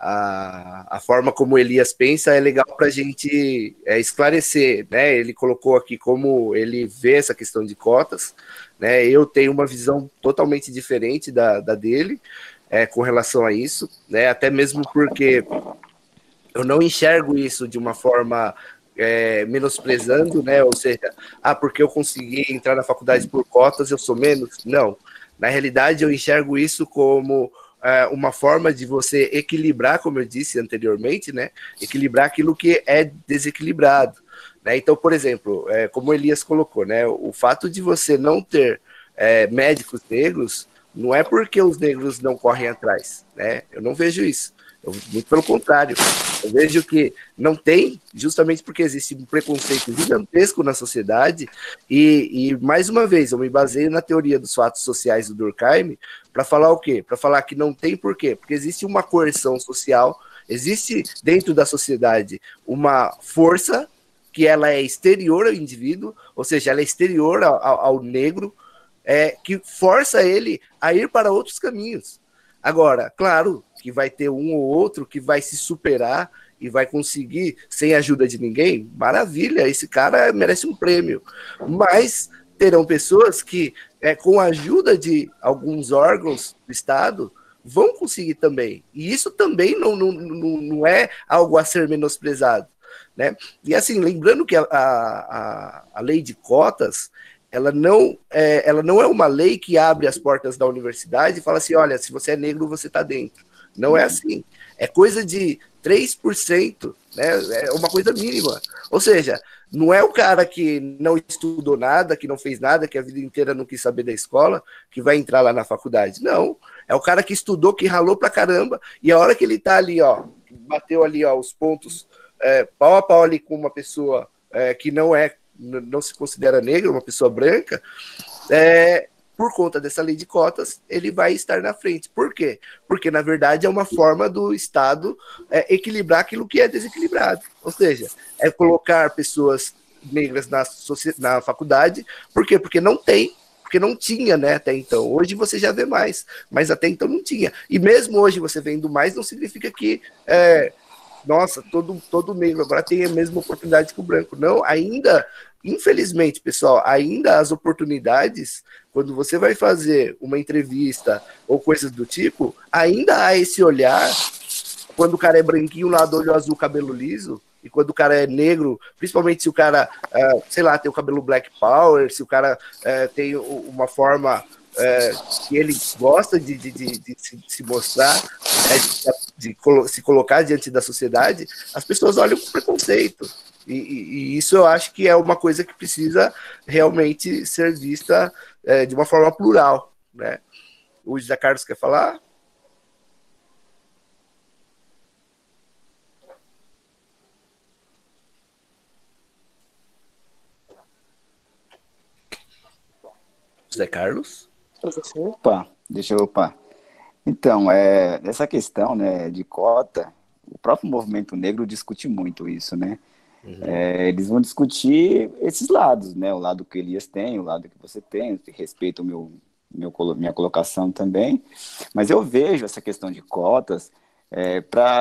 a forma como Elias pensa é legal para a gente esclarecer, né? Ele colocou aqui como ele vê essa questão de cotas, né? Eu tenho uma visão totalmente diferente da dele com relação a isso, né? Até mesmo porque eu não enxergo isso de uma forma menosprezando, né? Ou seja, porque eu consegui entrar na faculdade por cotas, eu sou menos? Não. Na realidade, eu enxergo isso como uma forma de você equilibrar, como eu disse anteriormente, né? Equilibrar aquilo que é desequilibrado, né? Então, por exemplo, como o Elias colocou, né? O fato de você não ter médicos negros não é porque os negros não correm atrás, né? Eu não vejo isso. Muito pelo contrário, eu vejo que não tem, justamente porque existe um preconceito gigantesco na sociedade, e mais uma vez, eu me baseio na teoria dos fatos sociais do Durkheim, para falar o quê? Para falar que não tem por quê? Porque existe uma coerção social, existe dentro da sociedade uma força que ela é exterior ao indivíduo, ou seja, ela é exterior ao negro, que força ele a ir para outros caminhos. Agora, claro que vai ter um ou outro que vai se superar e vai conseguir sem a ajuda de ninguém, maravilha, esse cara merece um prêmio. Mas terão pessoas que, com a ajuda de alguns órgãos do Estado, vão conseguir também. E isso também não é algo a ser menosprezado, né? E assim, lembrando que a lei de cotas, ela não é uma lei que abre as portas da universidade e fala assim, olha, se você é negro, você está dentro. Não é assim. É coisa de 3%, né? É uma coisa mínima. Ou seja, não é o cara que não estudou nada, que não fez nada, que a vida inteira não quis saber da escola, que vai entrar lá na faculdade. Não. É o cara que estudou, que ralou pra caramba, e a hora que ele tá ali, ó, bateu ali, ó, os pontos pau a pau ali com uma pessoa que não se considera negra, uma pessoa branca, por conta dessa lei de cotas, ele vai estar na frente. Por quê? Porque, na verdade, é uma forma do Estado equilibrar aquilo que é desequilibrado. Ou seja, é colocar pessoas negras na faculdade. Por quê? Porque não tem, porque não tinha, né, até então. Hoje você já vê mais, mas até então não tinha. E mesmo hoje você vendo mais, não significa que nossa, todo negro agora tem a mesma oportunidade que o branco. Não, ainda, infelizmente, pessoal, ainda as oportunidades, quando você vai fazer uma entrevista ou coisas do tipo, ainda há esse olhar, quando o cara é branquinho lá do olho azul, cabelo liso, e quando o cara é negro, principalmente se o cara, sei lá, tem o cabelo black power, se o cara tem uma forma que ele gosta de se mostrar, de se colocar diante da sociedade, as pessoas olham com preconceito. E isso eu acho que é uma coisa que precisa realmente ser vista de uma forma plural, né? O José Carlos quer falar? José Carlos? Opa. Então, essa questão, né, de cota, o próprio movimento negro discute muito isso, né? Uhum. Eles vão discutir esses lados, né? O lado que o Elias tem, o lado que você tem, respeito minha colocação também, mas eu vejo essa questão de cotas,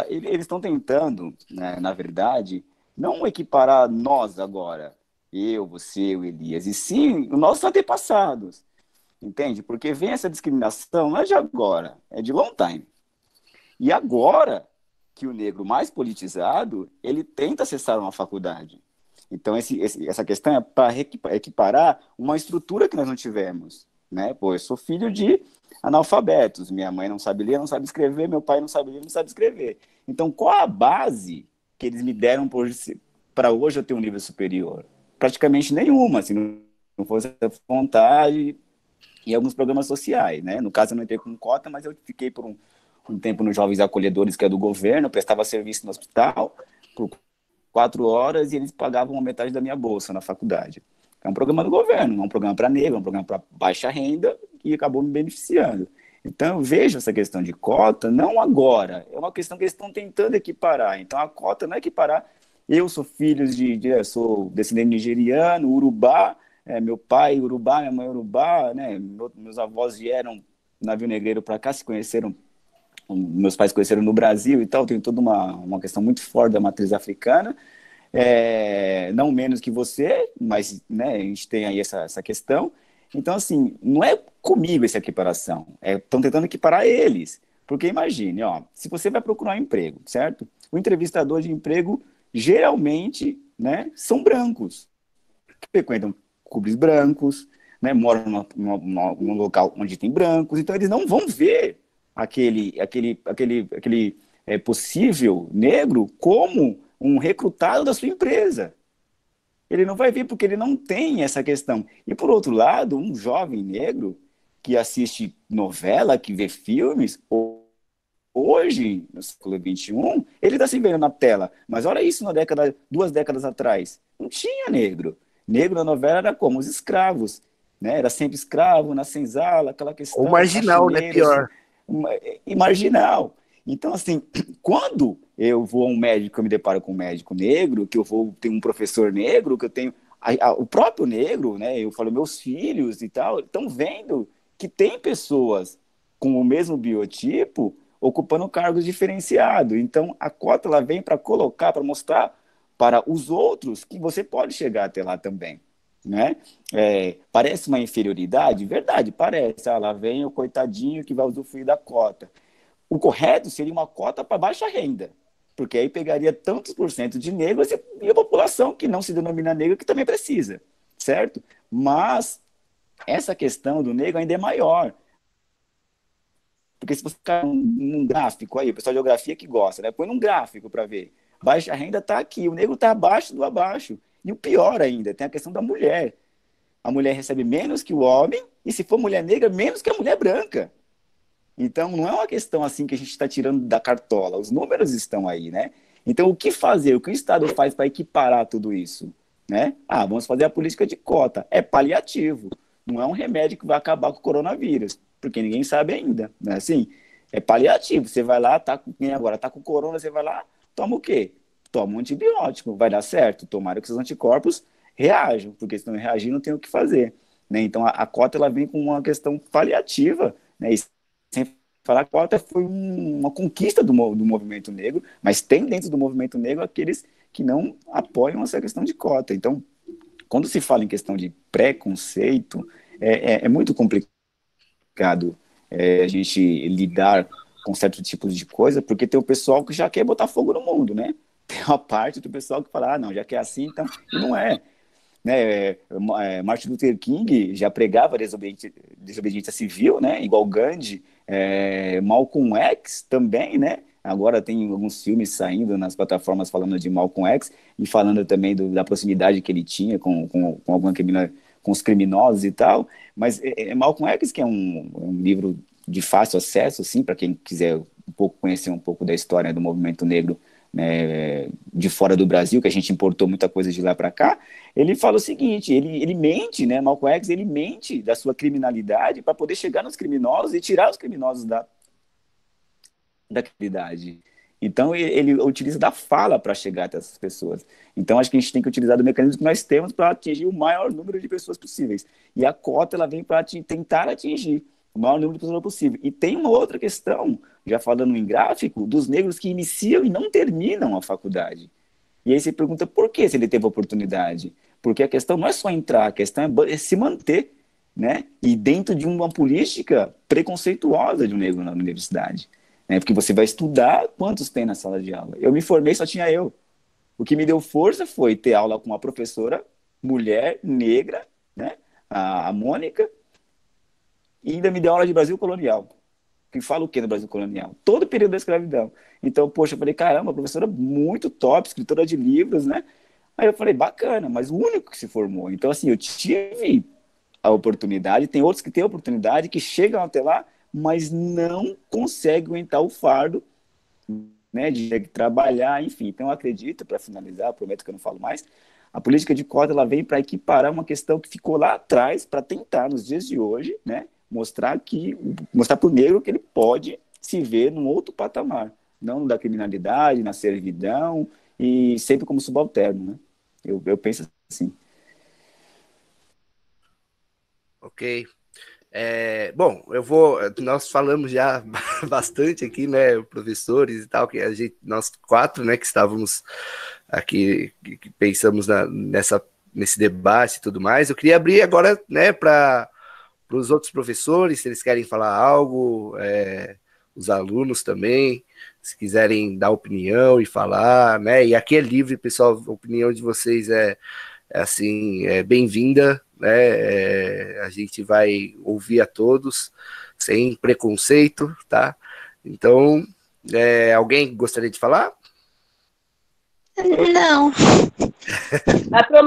eles estão tentando, né, na verdade, não equiparar nós agora, eu, você, o Elias, e sim os nossos antepassados. Entende? Porque vem essa discriminação não é de agora, é de long time. E agora que o negro mais politizado, ele tenta acessar uma faculdade. Então, essa questão é para equiparar uma estrutura que nós não tivemos. Né? Pô, eu sou filho de analfabetos. Minha mãe não sabe ler, não sabe escrever. Meu pai não sabe ler, não sabe escrever. Então, qual a base que eles me deram para hoje eu ter um nível superior? Praticamente nenhuma. Se não fosse a vontade e alguns programas sociais, né? No caso, eu não entrei com cota, mas eu fiquei por um tempo nos Jovens Acolhedores, que é do governo, eu prestava serviço no hospital por 4 horas e eles pagavam a metade da minha bolsa na faculdade. É um programa do governo, não é um programa para negro, é um programa para baixa renda e acabou me beneficiando. Então, eu vejo essa questão de cota, não agora, é uma questão que eles estão tentando equiparar. Então, a cota não é equiparar. Eu sou filho sou descendente nigeriano, urubá, meu pai urubá, minha mãe urubá, né? Meus avós vieram navio negreiro para cá, se conheceram meus pais conheceram no Brasil e tal, tem toda uma questão muito forte da matriz africana, não menos que você, mas né, a gente tem aí essa questão. Então, assim, não é comigo essa equiparação, estão tentando equiparar eles. Porque imagine, ó, se você vai procurar um emprego, certo? O entrevistador de emprego, geralmente, né, são brancos, que frequentam clubes brancos, né, moram num local onde tem brancos, então eles não vão ver aquele possível negro como um recrutado da sua empresa. Ele não vai ver porque ele não tem essa questão. E, por outro lado, um jovem negro que assiste novela, que vê filmes, hoje, no século XXI, ele está se vendo na tela. Mas olha isso 2 décadas atrás. Não tinha negro. Negro na novela era como? Os escravos. Né? Era sempre escravo, na senzala, aquela questão... Ou marginal, né? Pior. E marginal. Então, assim, quando eu vou a um médico, eu me deparo com um médico negro, que eu vou ter um professor negro, que eu tenho o próprio negro, né? Eu falo, meus filhos e tal, estão vendo que tem pessoas com o mesmo biotipo ocupando cargos diferenciados. Então, a cota ela vem para colocar, para mostrar para os outros que você pode chegar até lá também. Né? Parece uma inferioridade? Verdade, parece. Lá vem o coitadinho que vai usufruir da cota. O correto seria uma cota para baixa renda, porque aí pegaria tantos por cento de negros e a população que não se denomina negra que também precisa, certo? Mas essa questão do negro ainda é maior. Porque se você ficar num gráfico aí, o pessoal de geografia que gosta, né? Põe num gráfico para ver. Baixa renda está aqui, o negro está abaixo do abaixo. E o pior ainda, tem a questão da mulher. A mulher recebe menos que o homem, e se for mulher negra, menos que a mulher branca. Então, não é uma questão assim que a gente está tirando da cartola, os números estão aí, né? Então, o que fazer? O que o Estado faz para equiparar tudo isso? Né? Vamos fazer a política de cota. É paliativo, não é um remédio que vai acabar com o coronavírus, porque ninguém sabe ainda, né? Assim, é paliativo, você vai lá, agora tá com corona, você vai lá, toma o quê? Toma um antibiótico, vai dar certo, tomara que seus anticorpos reajam, porque se não reagir não tem o que fazer, né? Então a cota ela vem com uma questão paliativa, né? E sem falar que a cota foi uma conquista do movimento negro, mas tem dentro do movimento negro aqueles que não apoiam essa questão de cota. Então, quando se fala em questão de preconceito, é muito complicado a gente lidar com certos tipos de coisa, porque tem o pessoal que já quer botar fogo no mundo, né? Tem uma parte do pessoal que fala, não, já que é assim, então... E não é. Né? Martin Luther King já pregava desobediência civil, né? Igual Gandhi, Malcolm X também, né? Agora tem alguns filmes saindo nas plataformas falando de Malcolm X e falando também da proximidade que ele tinha com alguma com os criminosos e tal. Mas Malcolm X, que é um livro de fácil acesso, assim, para quem quiser conhecer um pouco da história do movimento negro, né, de fora do Brasil, que a gente importou muita coisa de lá para cá, ele fala o seguinte, ele mente, né, Malcolm X, ele mente da sua criminalidade para poder chegar nos criminosos e tirar os criminosos da criminalidade. Então, ele utiliza da fala para chegar até essas pessoas. Então, acho que a gente tem que utilizar do mecanismo que nós temos para atingir o maior número de pessoas possíveis. E a cota, ela vem para tentar atingir o maior número de pessoas possível. E tem uma outra questão, já falando em gráfico, dos negros que iniciam e não terminam a faculdade. E aí você pergunta por que se ele teve oportunidade? Porque a questão não é só entrar, a questão é se manter, né? E dentro de uma política preconceituosa de um negro na universidade. Né? Porque você vai estudar quantos tem na sala de aula. Eu me formei, só tinha eu. O que me deu força foi ter aula com uma professora, mulher, negra, né? A Mônica, e ainda me deu aula de Brasil colonial. Que fala o que no Brasil colonial? Todo o período da escravidão. Então, poxa, eu falei, caramba, professora muito top, escritora de livros, né? Aí eu falei, bacana, mas o único que se formou. Então, assim, eu tive a oportunidade, tem outros que têm a oportunidade, que chegam até lá, mas não conseguem aguentar o fardo, né, de trabalhar, enfim. Então, eu acredito, para finalizar, prometo que eu não falo mais, a política de cota ela vem para equiparar uma questão que ficou lá atrás, para tentar, nos dias de hoje, né, mostrar para o negro que ele pode se ver num outro patamar, não da criminalidade, na servidão e sempre como subalterno, né? Eu penso assim. Ok. Bom, nós falamos já bastante aqui, né, professores e tal, que nós quatro, né, que estávamos aqui, que pensamos nesse debate e tudo mais. Eu queria abrir agora, né, para os outros professores, se eles querem falar algo, os alunos também, se quiserem dar opinião e falar, né, e aqui é livre, pessoal, a opinião de vocês assim, bem-vinda, né? A gente vai ouvir a todos, sem preconceito, tá? Então, alguém gostaria de falar? Não. A Pro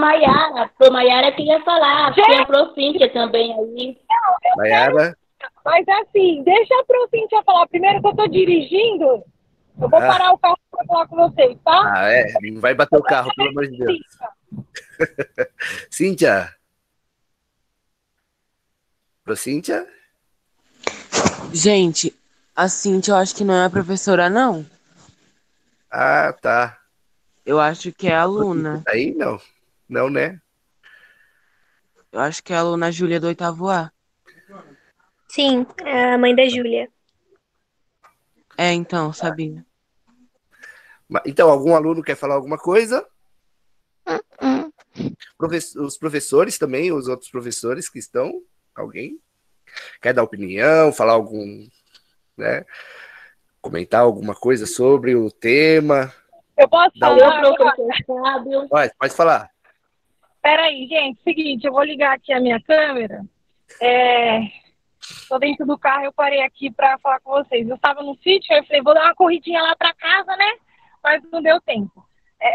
Maiara queria falar, tem a Pro Cíntia também aí. Maiara? Mas assim, deixa a Pro Cíntia falar primeiro que eu tô dirigindo. Eu vou parar o carro para falar com vocês, tá? Não vai bater o carro, pelo amor de Deus. Cíntia? Pro Cíntia? Gente, a Cíntia eu acho que não é a professora, não. Ah, tá. Eu acho que é a aluna. Aí não. Não, né? Eu acho que é a aluna Júlia do 8º A. Sim, é a mãe da Júlia. Então, sabia. Então, algum aluno quer falar alguma coisa? Os professores também, os outros professores que estão? Alguém? Quer dar opinião, falar algum, né? Comentar alguma coisa sobre o tema? Eu posso falar, professor? Pode falar. Peraí, gente, seguinte, eu vou ligar aqui a minha câmera. Tô dentro do carro, eu parei aqui para falar com vocês. Eu estava no sítio, eu falei, vou dar uma corridinha lá para casa, né? Mas não deu tempo.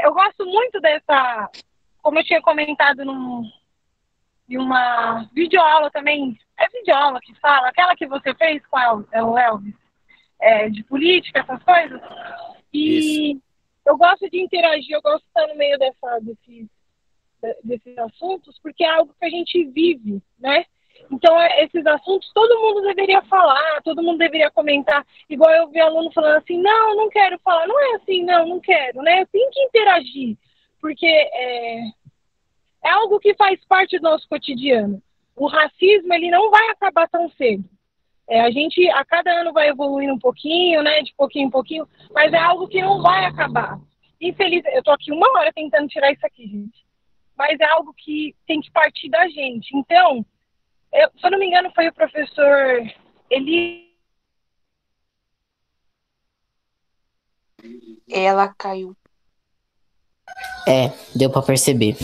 Eu gosto muito dessa, como eu tinha comentado em uma videoaula também, videoaula que fala, aquela que você fez com o Elvis, de política, essas coisas. E isso. Eu gosto de interagir, eu gosto de estar no meio desses assuntos, porque é algo que a gente vive, né? Então, esses assuntos todo mundo deveria falar, todo mundo deveria comentar. Igual eu vi aluno falando assim, não quero falar. Não é assim, não quero, né? Eu tenho que interagir, porque é algo que faz parte do nosso cotidiano. O racismo, ele não vai acabar tão cedo. A gente, a cada ano, vai evoluindo um pouquinho, né? De pouquinho em pouquinho, mas é algo que não vai acabar. Infelizmente, eu tô aqui 1 hora tentando tirar isso aqui, gente. Mas é algo que tem que partir da gente. Então, se eu não me engano, foi o professor Eli. Ela caiu. Deu pra perceber.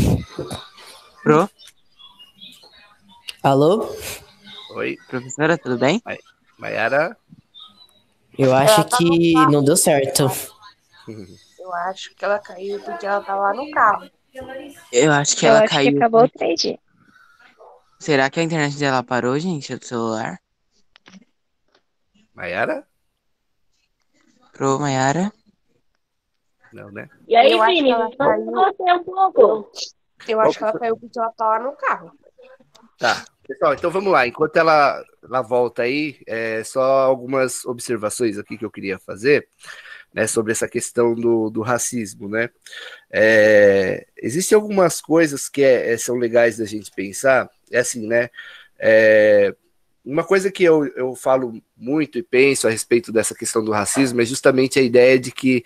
Pro? Alô? Oi. Professora, tudo bem? Maiara? Eu acho que não deu certo. Eu acho que ela caiu porque ela tá lá no carro. Eu acho que ela caiu. Que acabou o 3G. Será que a internet dela parou, gente, do celular? Maiara? Pro, Maiara? Não, né? E aí, Eu Vini, acho que ela vamos você um pouco. Eu acho que ela caiu porque ela tá lá no carro. Tá. Pessoal, então vamos lá. Enquanto ela volta aí, só algumas observações aqui que eu queria fazer, né, sobre essa questão do racismo, né? Existem algumas coisas que são legais da gente pensar, assim, né? Uma coisa que eu falo muito e penso a respeito dessa questão do racismo é justamente a ideia de que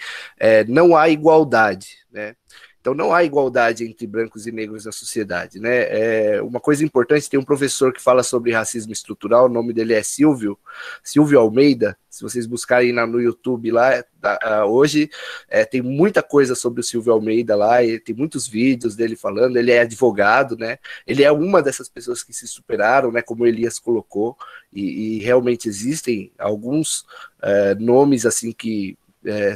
não há igualdade, né? Então não há igualdade entre brancos e negros na sociedade, né? Uma coisa importante, tem um professor que fala sobre racismo estrutural, o nome dele é Silvio Almeida. Se vocês buscarem no YouTube lá, hoje tem muita coisa sobre o Silvio Almeida lá, e tem muitos vídeos dele falando, ele é advogado, né? Ele é uma dessas pessoas que se superaram, né? Como o Elias colocou, e realmente existem alguns nomes assim que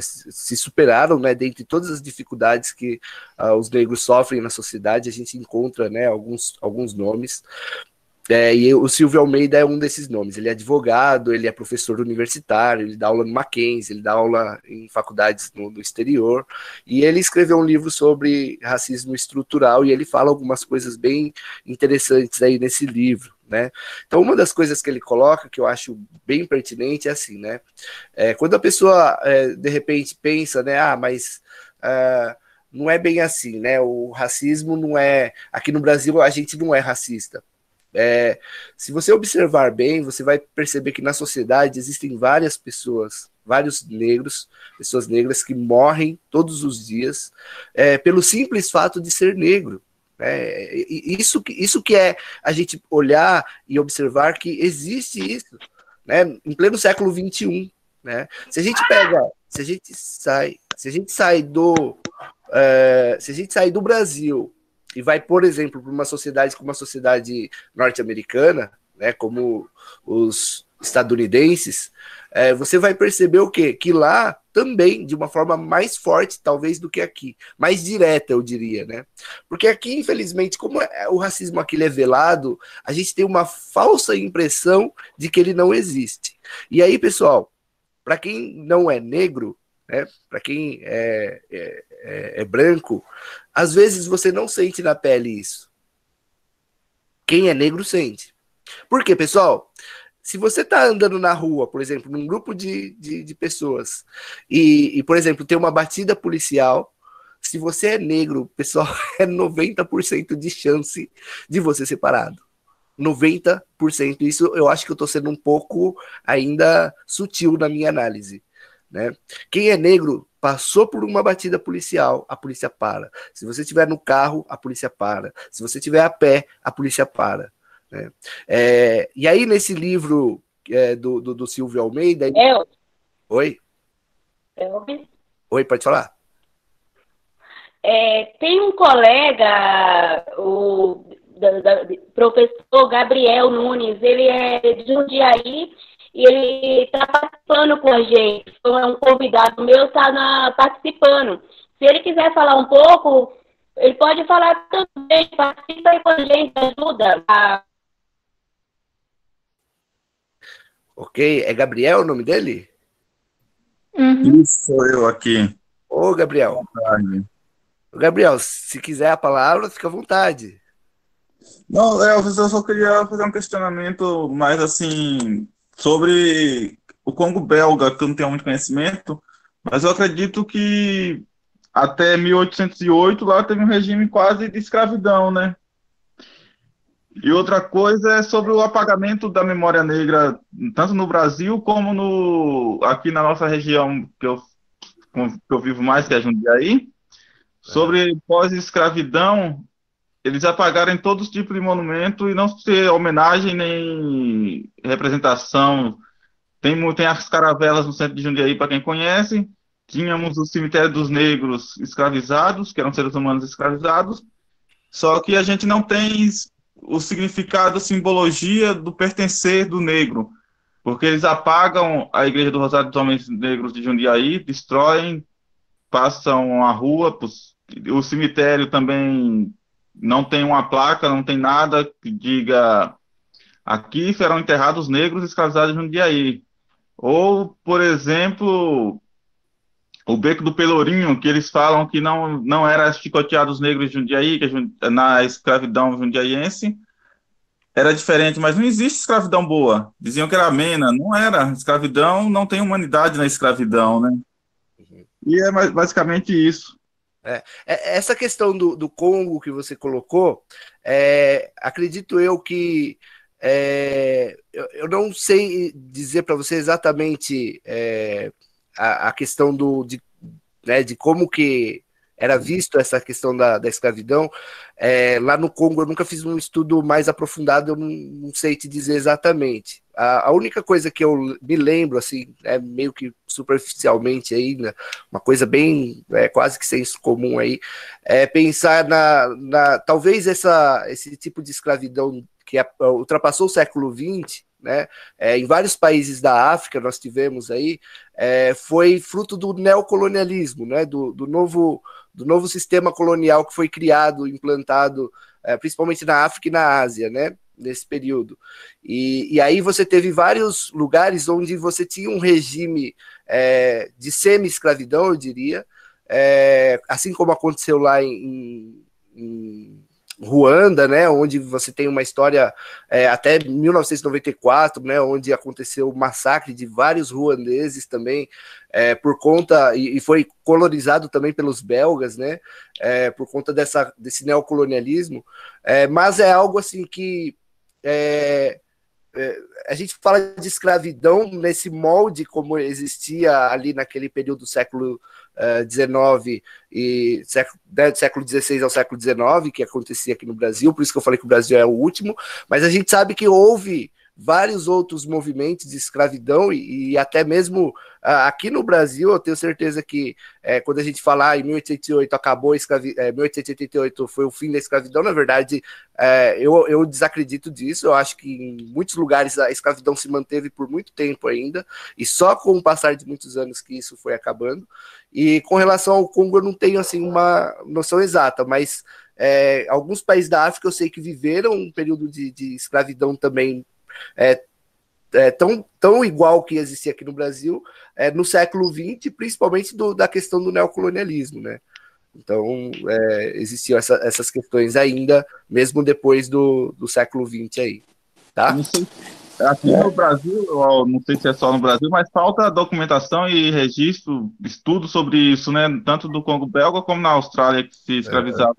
se superaram, né, dentre todas as dificuldades que os negros sofrem na sociedade, a gente encontra, né, alguns nomes, e o Silvio Almeida é um desses nomes. Ele é advogado, ele é professor universitário, ele dá aula no Mackenzie, ele dá aula em faculdades no exterior, e ele escreveu um livro sobre racismo estrutural, e ele fala algumas coisas bem interessantes aí nesse livro, né? Então, uma das coisas que ele coloca, que eu acho bem pertinente, é assim, né? Quando a pessoa, de repente, pensa, né? Mas não é bem assim, né? O racismo não é... Aqui no Brasil, a gente não é racista. Se você observar bem, você vai perceber que na sociedade existem várias pessoas, vários negros, pessoas negras que morrem todos os dias pelo simples fato de ser negro. Isso que é a gente olhar e observar que existe isso, né, em pleno século XXI. Né? Se a gente sai do Brasil e vai, por exemplo, para uma sociedade como a sociedade norte-americana, né, como os estadunidenses, você vai perceber o quê? Que lá também, de uma forma mais forte, talvez, do que aqui. Mais direta, eu diria, né? Porque aqui, infelizmente, como o racismo aqui é velado, a gente tem uma falsa impressão de que ele não existe. E aí, pessoal, para quem não é negro, né, para quem é branco, às vezes você não sente na pele isso. Quem é negro sente. Por quê, pessoal? Se você está andando na rua, por exemplo, num grupo de pessoas, e, por exemplo, tem uma batida policial, se você é negro, pessoal, é 90% de chance de você ser parado. 90%. Isso eu acho que eu estou sendo um pouco ainda sutil na minha análise. Né? Quem é negro passou por uma batida policial, a polícia para. Se você estiver no carro, a polícia para. Se você estiver a pé, a polícia para. Né? E aí, nesse livro do Silvio Almeida... Oi? Oi, pode falar? Tem um colega, o professor Gabriel Nunes, ele é de Jundiaí e ele está participando com a gente. Então, é um convidado meu, está participando. Se ele quiser falar um pouco, ele pode falar também. Participa aí com a gente, ajuda. Ok, é Gabriel o nome dele? Isso, sou eu aqui. Ô, Gabriel. Gabriel, se quiser a palavra, fica à vontade. Não, eu só queria fazer um questionamento mais assim sobre o Congo belga, que eu não tenho muito conhecimento, mas eu acredito que até 1808 lá teve um regime quase de escravidão, né? E outra coisa é sobre o apagamento da memória negra, tanto no Brasil como aqui na nossa região, que eu vivo mais, que é Jundiaí, sobre pós-escravidão. Eles apagaram todos os tipos de monumento e não ter homenagem nem representação. Tem as caravelas no centro de Jundiaí, para quem conhece. Tínhamos o cemitério dos negros escravizados, que eram seres humanos escravizados. Só que a gente não tem o significado, a simbologia do pertencer do negro. Porque eles apagam a Igreja do Rosário dos Homens Negros de Jundiaí, destroem, passam a rua. O cemitério também... não tem uma placa, não tem nada que diga aqui serão enterrados negros escravizados em Jundiaí. Ou, por exemplo, o Beco do Pelourinho, que eles falam que não era chicoteado os negros de Jundiaí, que na escravidão jundiaiense era diferente, mas não existe escravidão boa. Diziam que era amena, não era. Escravidão, não tem humanidade na escravidão, né? E é basicamente isso. Essa questão do Congo que você colocou, acredito eu que eu não sei dizer para você exatamente a questão de como que era visto essa questão da escravidão. Lá no Congo eu nunca fiz um estudo mais aprofundado, eu não sei te dizer exatamente. A única coisa que eu me lembro, assim, meio que superficialmente ainda, uma coisa bem, quase que senso comum aí, é pensar talvez esse tipo de escravidão que ultrapassou o século XX, né, em vários países da África nós tivemos aí, foi fruto do neocolonialismo, né, do novo sistema colonial que foi criado, implantado, principalmente na África e na Ásia, né, nesse período. E aí você teve vários lugares onde você tinha um regime de semi-escravidão, eu diria, assim como aconteceu lá em Ruanda, né, onde você tem uma história até 1994, né, onde aconteceu o massacre de vários ruandeses também, por conta, e foi colonizado também pelos belgas, né, por conta desse neocolonialismo, mas é algo assim que a gente fala de escravidão nesse molde como existia ali naquele período do século XIX e século XVI ao século XIX, que acontecia aqui no Brasil, por isso que eu falei que o Brasil é o último, mas a gente sabe que houve vários outros movimentos de escravidão e até mesmo aqui no Brasil, eu tenho certeza que quando a gente falar em 1888 acabou a 1888 foi o fim da escravidão, na verdade eu desacredito disso, eu acho que em muitos lugares a escravidão se manteve por muito tempo ainda, e só com o passar de muitos anos que isso foi acabando. E com relação ao Congo eu não tenho assim uma noção exata, mas alguns países da África eu sei que viveram um período de escravidão também tão igual que existia aqui no Brasil no século XX, principalmente da questão do neocolonialismo, né? Então, existiam essas questões ainda, mesmo depois do século XX aí, tá? Não sei, aqui no Brasil, não sei se é só no Brasil, mas falta documentação e registro, estudo sobre isso, né? Tanto do Congo belga como na Austrália, que se escravizava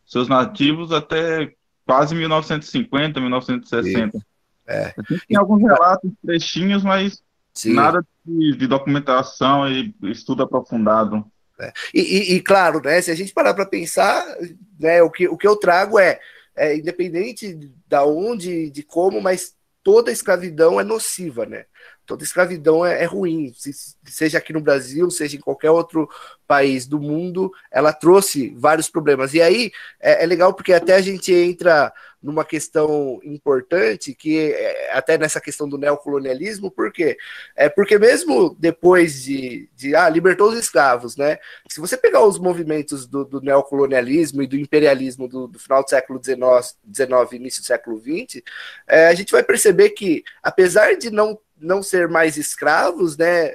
seus nativos até quase 1950, 1960. Tem alguns relatos, trechinhos, mas nada de documentação e estudo aprofundado. E claro, né, se a gente parar para pensar, né, o que eu trago independente da onde, de como, mas toda escravidão é nociva, né? Toda escravidão é ruim, seja aqui no Brasil, seja em qualquer outro país do mundo, ela trouxe vários problemas. E aí é legal porque até a gente entra numa questão importante, que até nessa questão do neocolonialismo, por quê? Porque mesmo depois libertou os escravos, né? Se você pegar os movimentos do neocolonialismo e do imperialismo do final do século XIX, início do século XX, a gente vai perceber que, apesar de não ser mais escravos, né,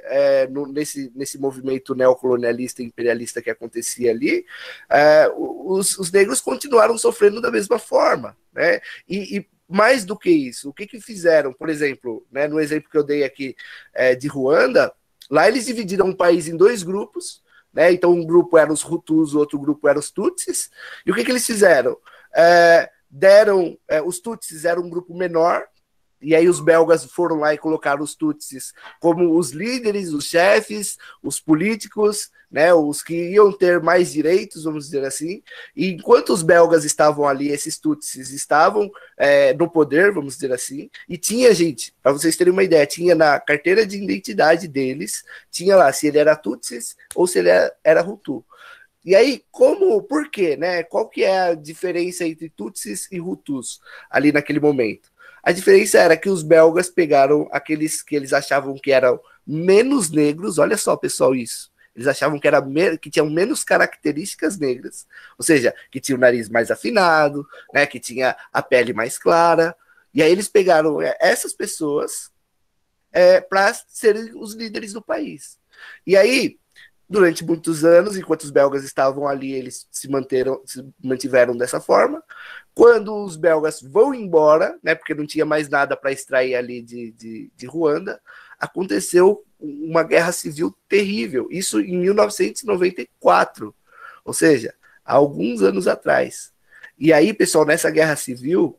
nesse movimento neocolonialista e imperialista que acontecia ali, os negros continuaram sofrendo da mesma forma, né, e mais do que isso, o que fizeram? Por exemplo, né, no exemplo que eu dei aqui de Ruanda, lá eles dividiram o país em dois grupos, né, então um grupo era os Hutus, o outro grupo era os Tutsis, e o que eles fizeram? Os Tutsis eram um grupo menor, e aí os belgas foram lá e colocaram os Tutsis como os líderes, os chefes, os políticos, né, os que iam ter mais direitos, vamos dizer assim. E enquanto os belgas estavam ali, esses Tutsis estavam no poder, vamos dizer assim. E tinha, gente, para vocês terem uma ideia, tinha na carteira de identidade deles, tinha lá se ele era Tutsis ou se ele era Hutu. E aí, por quê, né? Qual que é a diferença entre Tutsis e Hutus ali naquele momento? A diferença era que os belgas pegaram aqueles que eles achavam que eram menos negros, olha só, pessoal, isso. Eles achavam que tinham menos características negras, ou seja, que tinha o nariz mais afinado, né, que tinha a pele mais clara, e aí eles pegaram essas pessoas para serem os líderes do país. E aí, durante muitos anos, enquanto os belgas estavam ali, eles se mantiveram dessa forma. Quando os belgas vão embora, né, porque não tinha mais nada para extrair ali de Ruanda, aconteceu uma guerra civil terrível. Isso em 1994, ou seja, há alguns anos atrás. E aí, pessoal, nessa guerra civil,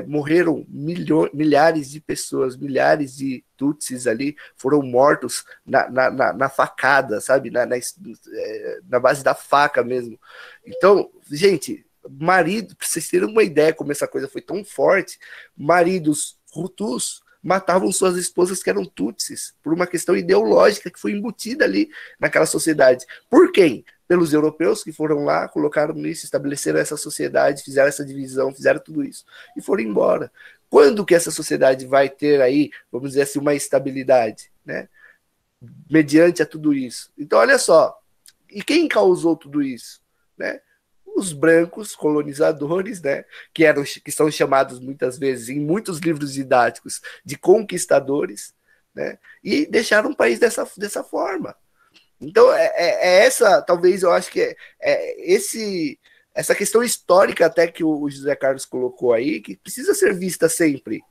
morreram milhares de pessoas, milhares de Tutsis ali foram mortos na facada, sabe? Na base da faca mesmo. Então, gente, para vocês terem uma ideia como essa coisa foi tão forte, maridos Hutus matavam suas esposas que eram Tutsis, por uma questão ideológica que foi embutida ali naquela sociedade. Por quem? Pelos europeus que foram lá, colocaram isso, estabeleceram essa sociedade, fizeram essa divisão, fizeram tudo isso e foram embora. Quando que essa sociedade vai ter aí, vamos dizer assim, uma estabilidade, né? Mediante a tudo isso. Então, olha só, e quem causou tudo isso, né? Os brancos colonizadores, né, que são chamados muitas vezes em muitos livros didáticos de conquistadores, né, e deixaram o país dessa forma. Então, essa, talvez eu acho que essa questão histórica até que o José Carlos colocou aí, que precisa ser vista sempre,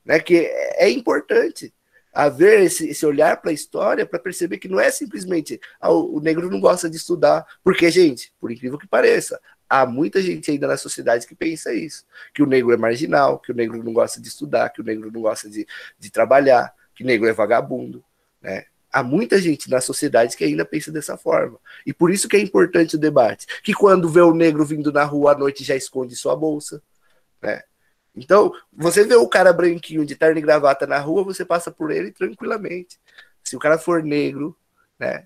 né, que é importante haver esse olhar para a história, para perceber que não é simplesmente o negro não gosta de estudar, porque, gente, por incrível que pareça, há muita gente ainda na sociedade que pensa isso, que o negro é marginal, que o negro não gosta de estudar, que o negro não gosta de trabalhar, que o negro é vagabundo, né? Há muita gente na sociedade que ainda pensa dessa forma. E por isso que é importante o debate. Que quando vê o negro vindo na rua à noite já esconde sua bolsa, né? Então, você vê o cara branquinho de terno e gravata na rua, você passa por ele tranquilamente. Se o cara for negro, né,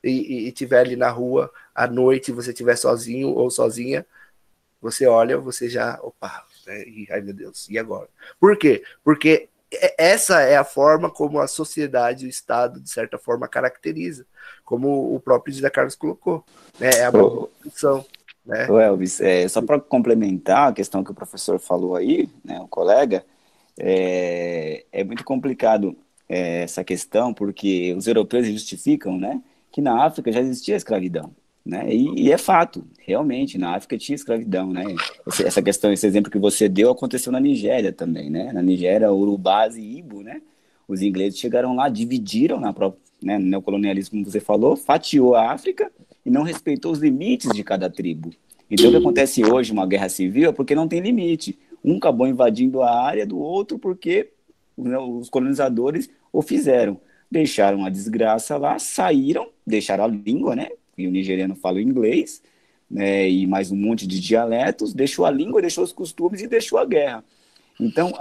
e tiver ali na rua à noite, você estiver sozinho ou sozinha, você olha, você já, opa, né, ai meu Deus, e agora? Por quê? Porque essa é a forma como a sociedade, o Estado, de certa forma, caracteriza, como o próprio José Carlos colocou, né? É a produção, né? Elvis, só para complementar a questão que o professor falou aí, né, o colega, é muito complicado essa questão, porque os europeus justificam, né, que na África já existia escravidão, né, e é fato, realmente, na África tinha escravidão, né, essa questão, esse exemplo que você deu aconteceu na Nigéria também, né, na Nigéria, Urubás e Ibo, né, os ingleses chegaram lá, dividiram né, no neocolonialismo, como você falou, fatiou a África e não respeitou os limites de cada tribo. Então, o que acontece hoje, uma guerra civil, é porque não tem limite. Um acabou invadindo a área do outro porque, né, os colonizadores o fizeram. Deixaram a desgraça lá, saíram, deixaram a língua, né? E o nigeriano fala inglês, né, e mais um monte de dialetos, deixou a língua, deixou os costumes e deixou a guerra. Então,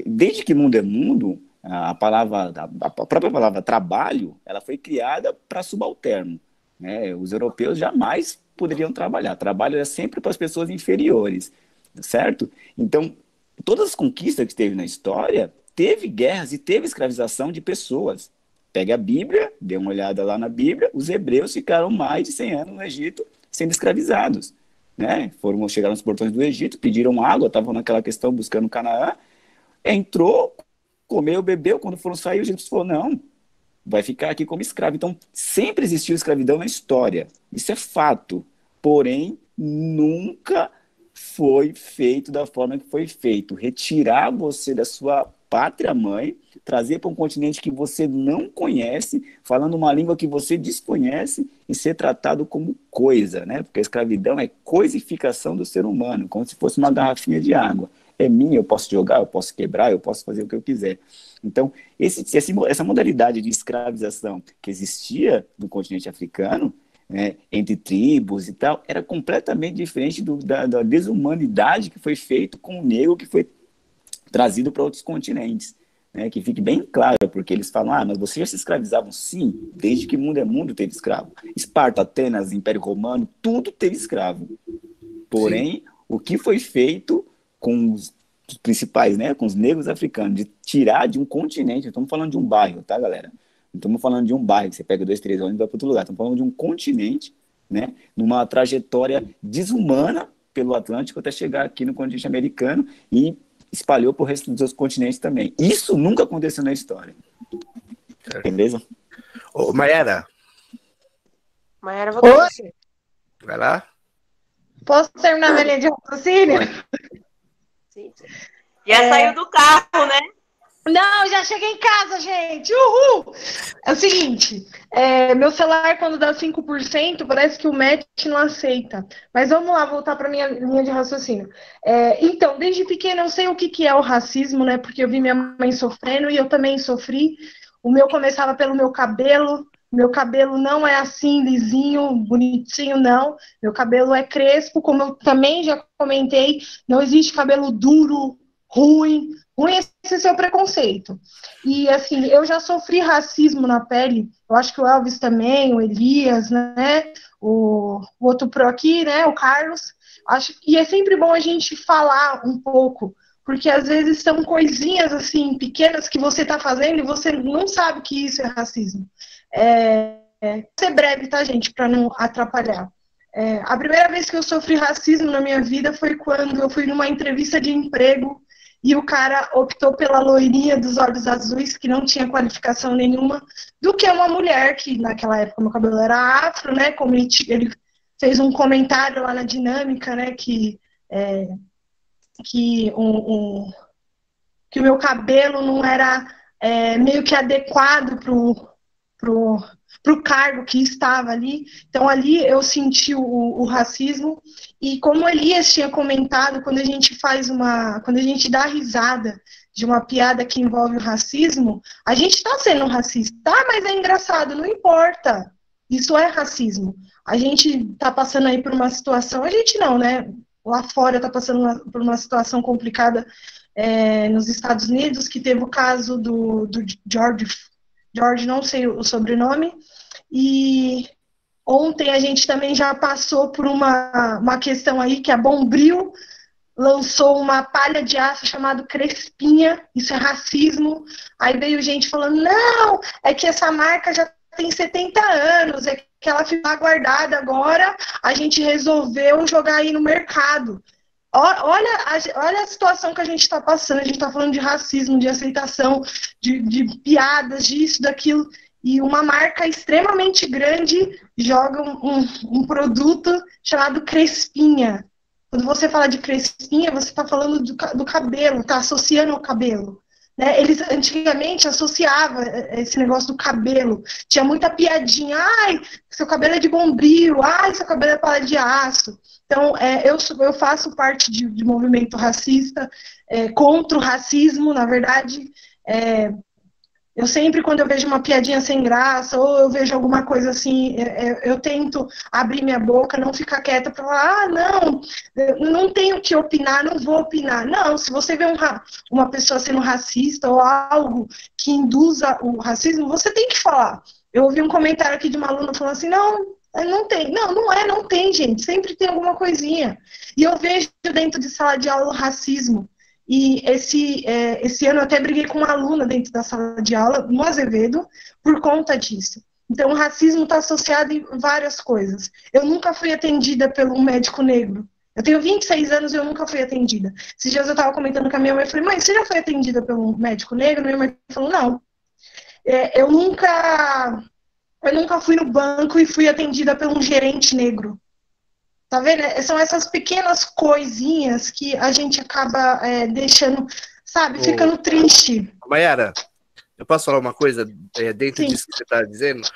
desde que mundo é mundo, a própria palavra trabalho, ela foi criada para subalterno, né? Os europeus jamais poderiam trabalhar. Trabalho é sempre para as pessoas inferiores, certo? Então, todas as conquistas que teve na história, teve guerras e teve escravização de pessoas. Pega a Bíblia, dê uma olhada lá na Bíblia, os hebreus ficaram mais de 100 anos no Egito sendo escravizados, né? Chegaram nos portões do Egito, pediram água, estavam naquela questão buscando Canaã, entrou, comeu, bebeu, quando foram sair, o Egito falou, não, vai ficar aqui como escravo. Então, sempre existiu escravidão na história, isso é fato, porém, nunca foi feito da forma que foi feito, retirar você da sua pátria-mãe, trazer para um continente que você não conhece, falando uma língua que você desconhece e ser tratado como coisa, né? Porque a escravidão é coisificação do ser humano, como se fosse uma garrafinha de água. É minha, eu posso jogar, eu posso quebrar, eu posso fazer o que eu quiser. Então, essa modalidade de escravização que existia no continente africano, né, entre tribos e tal, era completamente diferente da desumanidade que foi feito com o negro que foi trazido para outros continentes, né, que fique bem claro, porque eles falam, mas vocês já se escravizavam? Sim, desde que mundo é mundo teve escravo. Esparta, Atenas, Império Romano, tudo teve escravo. Porém, sim, o que foi feito com os principais, né, com os negros africanos, de tirar de um continente, estamos falando de um bairro, tá, galera? Não estamos falando de um bairro, que você pega 2, 3 ônibus e vai para outro lugar, estamos falando de um continente, né, numa trajetória desumana pelo Atlântico até chegar aqui no continente americano e espalhou para o resto dos outros continentes também. Isso nunca aconteceu na história. Beleza? Ô, Mayara. Mayara, vou com você. Vai lá. Posso terminar minha linha de raciocínio? Sim. Já saiu do carro, né? Não, já cheguei em casa, gente. Uhul! É o seguinte, meu celular, quando dá 5%, parece que o match não aceita. Mas vamos lá, voltar para minha linha de raciocínio. Então, desde pequena eu sei o que é o racismo, né? Porque eu vi minha mãe sofrendo e eu também sofri. O meu começava pelo meu cabelo. Meu cabelo não é assim, lisinho, bonitinho, não. Meu cabelo é crespo, como eu também já comentei. Não existe cabelo duro, ruim. Ruim é esse seu preconceito. E, assim, eu já sofri racismo na pele. Eu acho que o Elvis também, o Elias, né? O outro pro aqui, né? O Carlos. E é sempre bom a gente falar um pouco, porque às vezes são coisinhas, assim, pequenas que você tá fazendo e você não sabe que isso é racismo. Vou ser breve, tá, gente? Para não atrapalhar. A primeira vez que eu sofri racismo na minha vida foi quando eu fui numa entrevista de emprego e o cara optou pela loirinha dos olhos azuis, que não tinha qualificação nenhuma, do que uma mulher, que naquela época meu cabelo era afro, né? Como ele fez um comentário lá na dinâmica, né? Que o meu cabelo não era meio que adequado pro o cargo que estava ali. Então, ali eu senti o racismo. E como o Elias tinha comentado, quando a gente dá risada de uma piada que envolve o racismo, a gente está sendo racista. Tá, mas é engraçado, não importa. Isso é racismo. A gente está passando aí por uma situação, a gente não, né? Lá fora está passando por uma situação complicada nos Estados Unidos, que teve o caso do George, não sei o sobrenome, e ontem a gente também já passou por uma questão aí que a Bombril lançou uma palha de aço chamada Crespinha, isso é racismo. Aí veio gente falando, não, é que essa marca já tem 70 anos, é que ela ficou guardada agora, a gente resolveu jogar aí no mercado. Olha a situação que a gente está passando, a gente está falando de racismo, de aceitação, de piadas, disso, daquilo, e uma marca extremamente grande joga um produto chamado Crespinha. Quando você fala de Crespinha, você está falando do cabelo, está associando ao cabelo. Né? Eles antigamente associavam esse negócio do cabelo, tinha muita piadinha, ai, seu cabelo é de Bombril, ai, seu cabelo é palha de aço. Então, eu faço parte de movimento racista, contra o racismo, na verdade. Eu sempre, quando eu vejo uma piadinha sem graça, ou eu vejo alguma coisa assim, eu tento abrir minha boca, não ficar quieta para falar, não tenho que opinar, não vou opinar. Não, se você vê uma pessoa sendo racista ou algo que induza o racismo, você tem que falar. Eu ouvi um comentário aqui de uma aluna falando assim, não tem, gente, sempre tem alguma coisinha. E eu vejo dentro de sala de aula o racismo. E esse ano eu até briguei com uma aluna dentro da sala de aula, no Azevedo, por conta disso. Então, o racismo está associado em várias coisas. Eu nunca fui atendida por um médico negro. Eu tenho 26 anos e eu nunca fui atendida. Esses dias eu estava comentando com a minha mãe, eu falei, mãe, você já foi atendida por um médico negro? Minha mãe falou, não. Eu nunca fui no banco e fui atendida por um gerente negro. Tá vendo? São essas pequenas coisinhas que a gente acaba deixando, sabe, ficando triste. Mayara, eu posso falar uma coisa dentro disso que você está dizendo?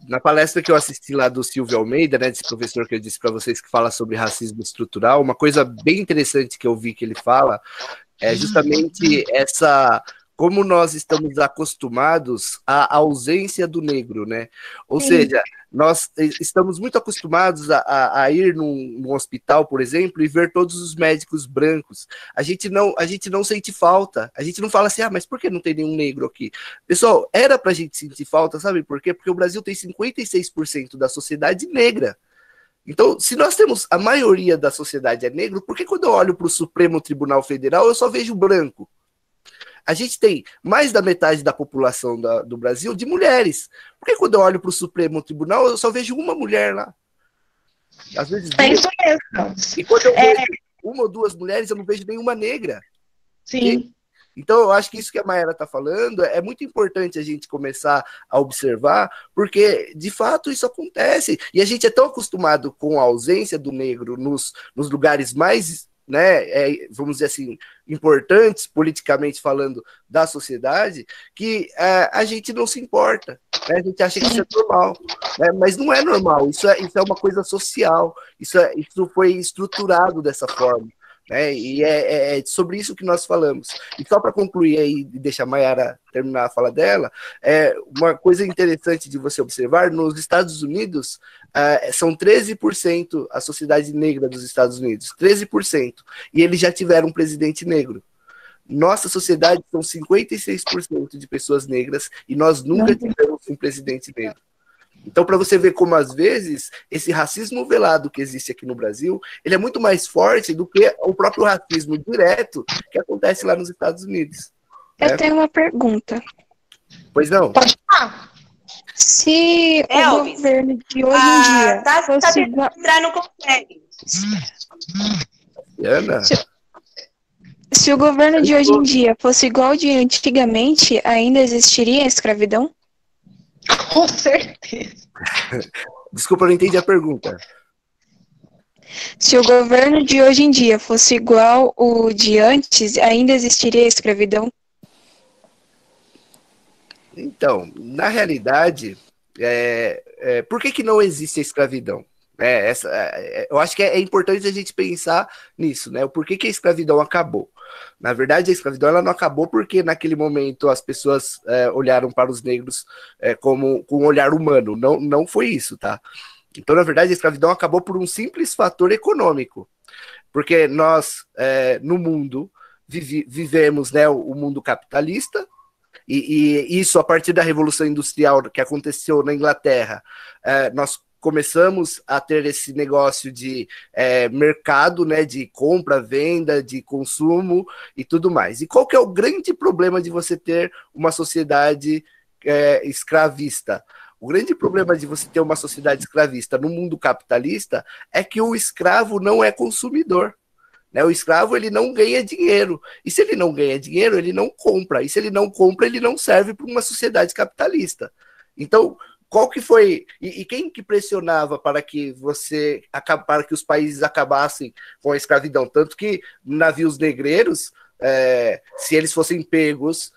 Na palestra que eu assisti lá do Silvio Almeida, né, desse professor que eu disse para vocês que fala sobre racismo estrutural, uma coisa bem interessante que eu vi que ele fala é justamente como nós estamos acostumados à ausência do negro, né? Ou seja, nós estamos muito acostumados a ir num hospital, por exemplo, e ver todos os médicos brancos. A gente não sente falta. A gente não fala assim, mas por que não tem nenhum negro aqui? Pessoal, era pra gente sentir falta, sabe por quê? Porque o Brasil tem 56% da sociedade negra. Então, se nós temos a maioria da sociedade é negro, por que quando eu olho para o Supremo Tribunal Federal eu só vejo branco? A gente tem mais da metade da população do Brasil de mulheres. Por que quando eu olho para o Supremo Tribunal, eu só vejo uma mulher lá? Às vezes duas. Isso mesmo. E quando eu vejo uma ou duas mulheres, eu não vejo nenhuma negra. Sim. Então, eu acho que isso que a Mayara está falando é muito importante a gente começar a observar, porque, de fato, isso acontece. E a gente é tão acostumado com a ausência do negro nos lugares mais, né, vamos dizer assim, importantes, politicamente falando, da sociedade, que a gente não se importa, né? A gente acha que isso é normal, né? Mas não é normal, isso é uma coisa social, isso foi estruturado dessa forma, né? E é sobre isso que nós falamos. E só para concluir aí e deixar a Mayara terminar a fala dela, uma coisa interessante de você observar, nos Estados Unidos, são 13% a sociedade negra dos Estados Unidos, 13%, e eles já tiveram um presidente negro. Nossa sociedade são 56% de pessoas negras e nós nunca tivemos um presidente negro. Então, para você ver como, às vezes, esse racismo velado que existe aqui no Brasil, ele é muito mais forte do que o próprio racismo direto que acontece lá nos Estados Unidos. Eu tenho uma pergunta. Pois não? Pode falar. Se o governo de hoje em dia fosse igual... não consegue. Ana? Se o governo de hoje em dia fosse igual ao de antigamente, ainda existiria a escravidão? Com certeza. Desculpa, eu não entendi a pergunta. Se o governo de hoje em dia fosse igual ao de antes, ainda existiria a escravidão? Então, na realidade, por que não existe a escravidão? Eu acho que é importante a gente pensar nisso, né? O porquê que a escravidão acabou. Na verdade, a escravidão ela não acabou porque naquele momento as pessoas olharam para os negros com um olhar humano. Não foi isso, tá? Então, na verdade, a escravidão acabou por um simples fator econômico. Porque nós, no mundo, vivemos, né, o mundo capitalista, e isso a partir da Revolução Industrial que aconteceu na Inglaterra, nós começamos a ter esse negócio de mercado, né, de compra, venda, de consumo e tudo mais. E qual que é o grande problema de você ter uma sociedade escravista? O grande problema de você ter uma sociedade escravista no mundo capitalista é que o escravo não é consumidor. Né? O escravo ele não ganha dinheiro. E se ele não ganha dinheiro, ele não compra. E se ele não compra, ele não serve para uma sociedade capitalista. Então, qual que foi e quem que pressionava para que para que os países acabassem com a escravidão? Tanto que navios negreiros, se eles fossem pegos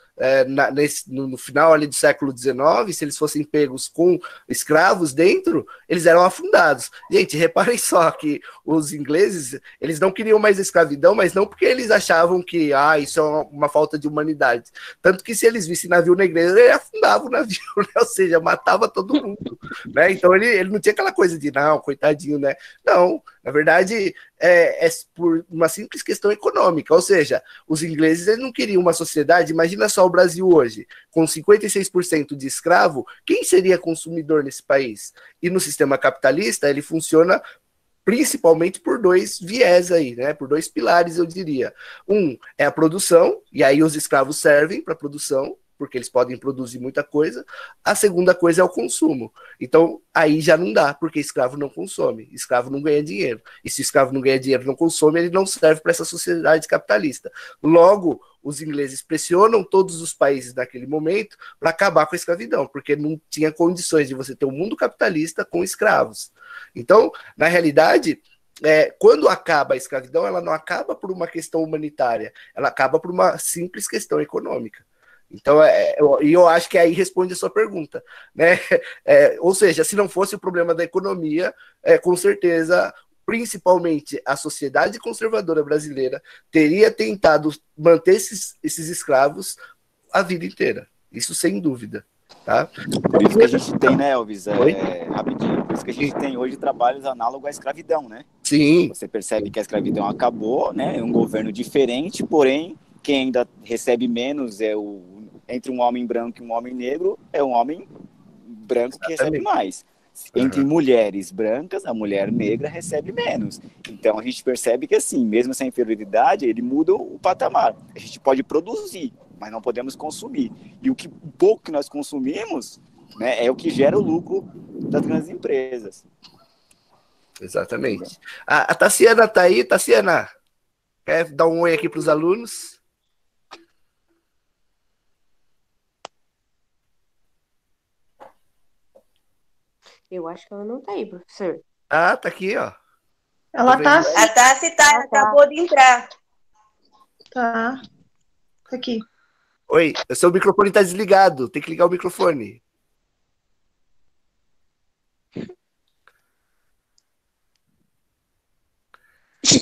no final ali do século XIX, se eles fossem pegos com escravos dentro, eles eram afundados. Gente, reparem só que os ingleses, eles não queriam mais a escravidão, mas não porque eles achavam que isso é uma falta de humanidade. Tanto que se eles vissem navio negreiro, ele afundava o navio, né? Ou seja, matava todo mundo. Né? Então ele não tinha aquela coisa de, não, coitadinho, né? Não, na verdade, é por uma simples questão econômica. Ou seja, os ingleses eles não queriam uma sociedade, imagina só o Brasil hoje, com 56% de escravo, quem seria consumidor nesse país? E no sistema capitalista, ele funciona principalmente por dois viés aí, né? Por dois pilares, eu diria. Um é a produção, e aí os escravos servem para a produção, porque eles podem produzir muita coisa. A segunda coisa é o consumo. Então, aí já não dá, porque escravo não consome, escravo não ganha dinheiro. E se escravo não ganha dinheiro, não consome, ele não serve para essa sociedade capitalista. Logo, os ingleses pressionam todos os países naquele momento para acabar com a escravidão, porque não tinha condições de você ter um mundo capitalista com escravos. Então, na realidade, quando acaba a escravidão, ela não acaba por uma questão humanitária, ela acaba por uma simples questão econômica. Então, eu acho que aí responde a sua pergunta, né? Ou seja, se não fosse o problema da economia, com certeza, principalmente a sociedade conservadora brasileira teria tentado manter esses escravos a vida inteira. Isso sem dúvida. Tá? Por isso que a gente tem, né, Elvis? Rapidinho, por isso que a gente tem hoje trabalhos análogos à escravidão, né? Sim. Você percebe que a escravidão acabou, né? É um governo diferente, porém, quem ainda recebe menos entre um homem branco e um homem negro, é um homem branco que recebe mais. Entre mulheres brancas, a mulher negra recebe menos. Então, a gente percebe que, assim, mesmo essa inferioridade, ele muda o patamar. A gente pode produzir, mas não podemos consumir. E o pouco que nós consumimos, né, é o que gera o lucro das grandes empresas. Exatamente. A Tassiana está aí. Tassiana, quer dar um oi aqui para os alunos? Eu acho que ela não tá aí, professor. Ah, tá aqui, ó. Ela tá assim. A Tassi acabou de entrar. Tá. Aqui. Oi, o seu microfone tá desligado. Tem que ligar o microfone.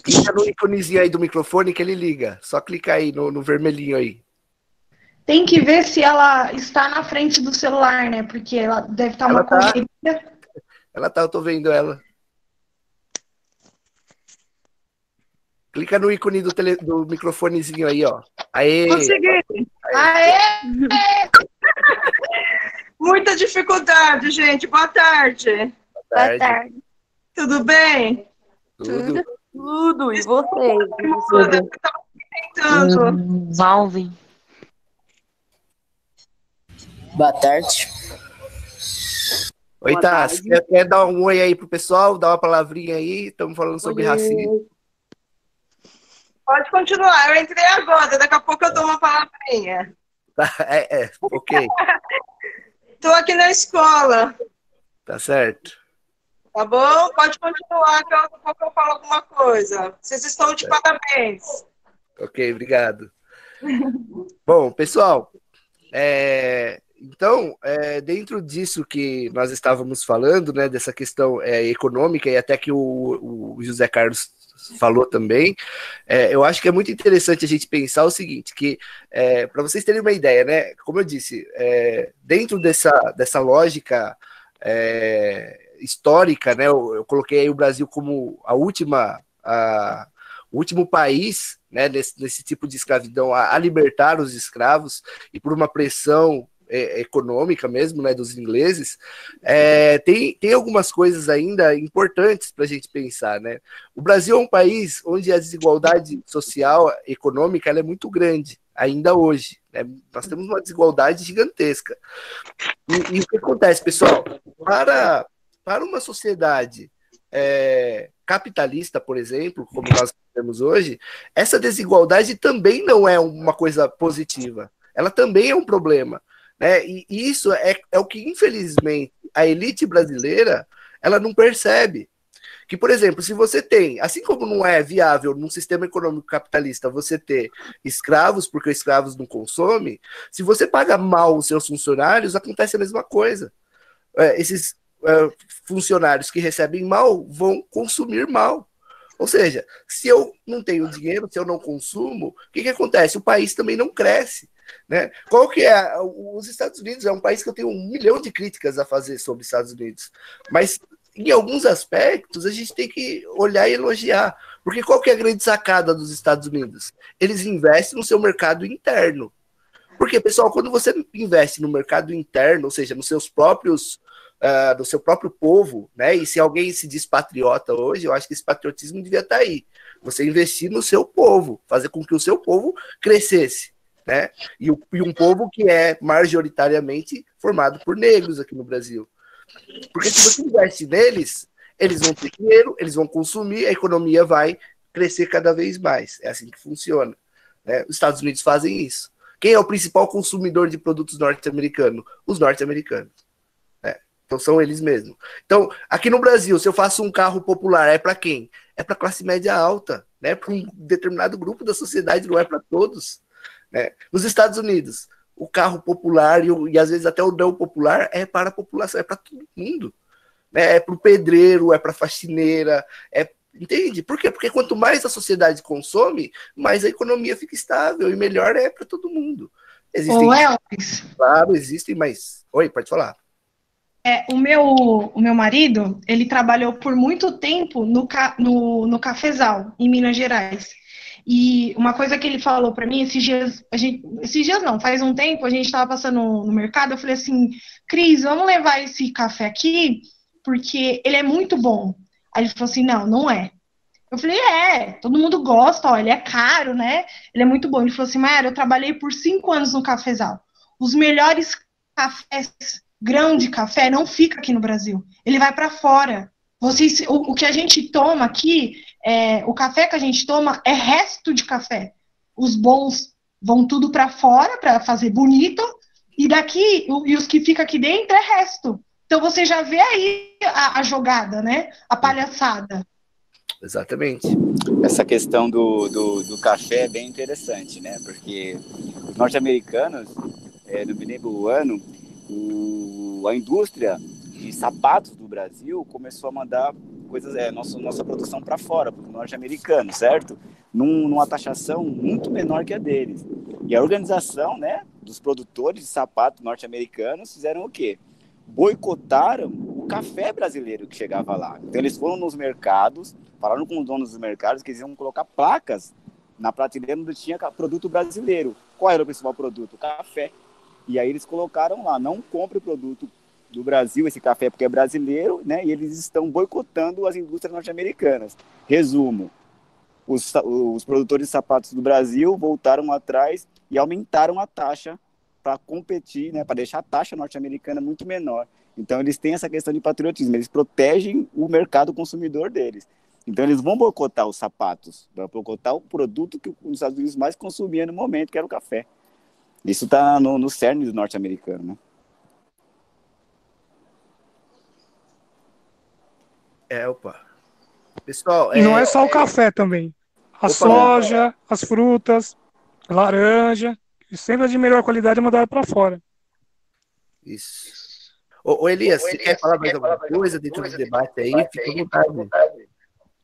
Clica no íconezinho aí do microfone que ele liga. Só clica aí no vermelhinho aí. Tem que ver se ela está na frente do celular, né? Porque ela deve estar uma correria. Ela tá, eu tô vendo ela. Clica no ícone do microfonezinho aí, ó. Aê! Consegui! Aê! Muita dificuldade, gente. Boa tarde. Boa tarde. Tudo bem? Tudo. Tudo. E vocês? Eu tava tentando. Valvin. Boa tarde. Oi, Tassi. Quer dar um oi aí pro pessoal? Dar uma palavrinha aí? Estamos falando sobre racismo. Pode continuar. Eu entrei agora. Daqui a pouco eu dou uma palavrinha. Tá, ok. Estou aqui na escola. Tá certo. Tá bom? Pode continuar, que daqui a pouco eu falo alguma coisa. Vocês estão de parabéns. Ok, obrigado. Bom, pessoal, Então, dentro disso que nós estávamos falando, né, dessa questão econômica, e até que o José Carlos falou também, eu acho que é muito interessante a gente pensar o seguinte, que para vocês terem uma ideia, né, como eu disse, dentro dessa lógica histórica, né, eu coloquei aí o Brasil como o último país, né, nesse tipo de escravidão a libertar os escravos, e por uma pressão econômica mesmo, né, dos ingleses, tem algumas coisas ainda importantes para a gente pensar, né? O Brasil é um país onde a desigualdade social, econômica, ela é muito grande, ainda hoje, né? Nós temos uma desigualdade gigantesca. E o que acontece, pessoal? Para uma sociedade capitalista, por exemplo, como nós temos hoje, essa desigualdade também não é uma coisa positiva. Ela também é um problema. Né? E isso é o que, infelizmente, a elite brasileira ela não percebe. Que, por exemplo, se você tem, assim como não é viável num sistema econômico capitalista você ter escravos, porque escravos não consomem, se você paga mal os seus funcionários, acontece a mesma coisa. Esses funcionários que recebem mal vão consumir mal. Ou seja, se eu não tenho dinheiro, se eu não consumo, o que acontece? O país também não cresce. Né? Qual que é? Os Estados Unidos é um país que eu tenho 1 milhão de críticas a fazer sobre os Estados Unidos, mas em alguns aspectos a gente tem que olhar e elogiar, porque qual que é a grande sacada dos Estados Unidos? Eles investem no seu mercado interno. Porque, pessoal, quando você investe no mercado interno, ou seja, nos seus próprios do seu próprio povo, né? E se alguém se diz patriota hoje, eu acho que esse patriotismo devia estar aí. Você investir no seu povo, fazer com que o seu povo crescesse. Né? E um povo que é majoritariamente formado por negros aqui no Brasil. Porque se você investe neles, eles vão ter dinheiro, eles vão consumir, a economia vai crescer cada vez mais. É assim que funciona. Né? Os Estados Unidos fazem isso. Quem é o principal consumidor de produtos norte-americanos? Os norte-americanos. Né? Então são eles mesmos. Então, aqui no Brasil, se eu faço um carro popular, é para quem? É para a classe média alta, né? Para um determinado grupo da sociedade, não é para todos. Né? Nos Estados Unidos, o carro popular e às vezes até o não popular é para a população, é para todo mundo. Né? É para o pedreiro, é para a faxineira, entende? Por quê? Porque quanto mais a sociedade consome, mais a economia fica estável e melhor é para todo mundo. Existem, Elvis. Claro, existem, mas... Oi, pode falar. O meu marido, ele trabalhou por muito tempo no Cafezal, em Minas Gerais. E uma coisa que ele falou para mim, esses dias não, faz um tempo, a gente estava passando no mercado, eu falei assim, Cris, vamos levar esse café aqui, porque ele é muito bom. Aí ele falou assim, não é. Eu falei, todo mundo gosta, ó, ele é caro, né? Ele é muito bom. Ele falou assim, Mayara, eu trabalhei por 5 anos no Cafezal. Os melhores cafés, grão de café, não fica aqui no Brasil. Ele vai para fora. O que a gente toma aqui, o café que a gente toma é resto de café. Os bons vão tudo para fora para fazer bonito, e os que ficam aqui dentro é resto. Então você já vê aí a jogada, né? A palhaçada. Exatamente. Essa questão do café é bem interessante, né? Porque os norte-americanos, não me lembro o ano, a indústria de sapatos do Brasil começou a mandar coisas, nossa produção para fora, para o norte-americano, certo? Numa taxação muito menor que a deles. E a organização, né, dos produtores de sapatos norte-americanos fizeram o quê? Boicotaram o café brasileiro que chegava lá. Então eles foram nos mercados, falaram com os donos dos mercados que eles iam colocar placas na prateleira onde tinha produto brasileiro. Qual era o principal produto? O café. E aí eles colocaram lá, não compre o produto do Brasil, esse café porque é brasileiro, né? E eles estão boicotando as indústrias norte-americanas. Resumo, os produtores de sapatos do Brasil voltaram atrás e aumentaram a taxa para competir, né? Para deixar a taxa norte-americana muito menor. Então eles têm essa questão de patriotismo, eles protegem o mercado consumidor deles. Então eles vão boicotar os sapatos, vão boicotar o produto que os Estados Unidos mais consumiam no momento, que era o café. Isso está no cerne do norte-americano, né? Opa. Pessoal, E não é só o café também. A soja, as frutas, laranja, e sempre de melhor qualidade é mandado para fora. Isso. Ô Elias, você quer falar mais alguma coisa dentro do debate aí? Fica à vontade.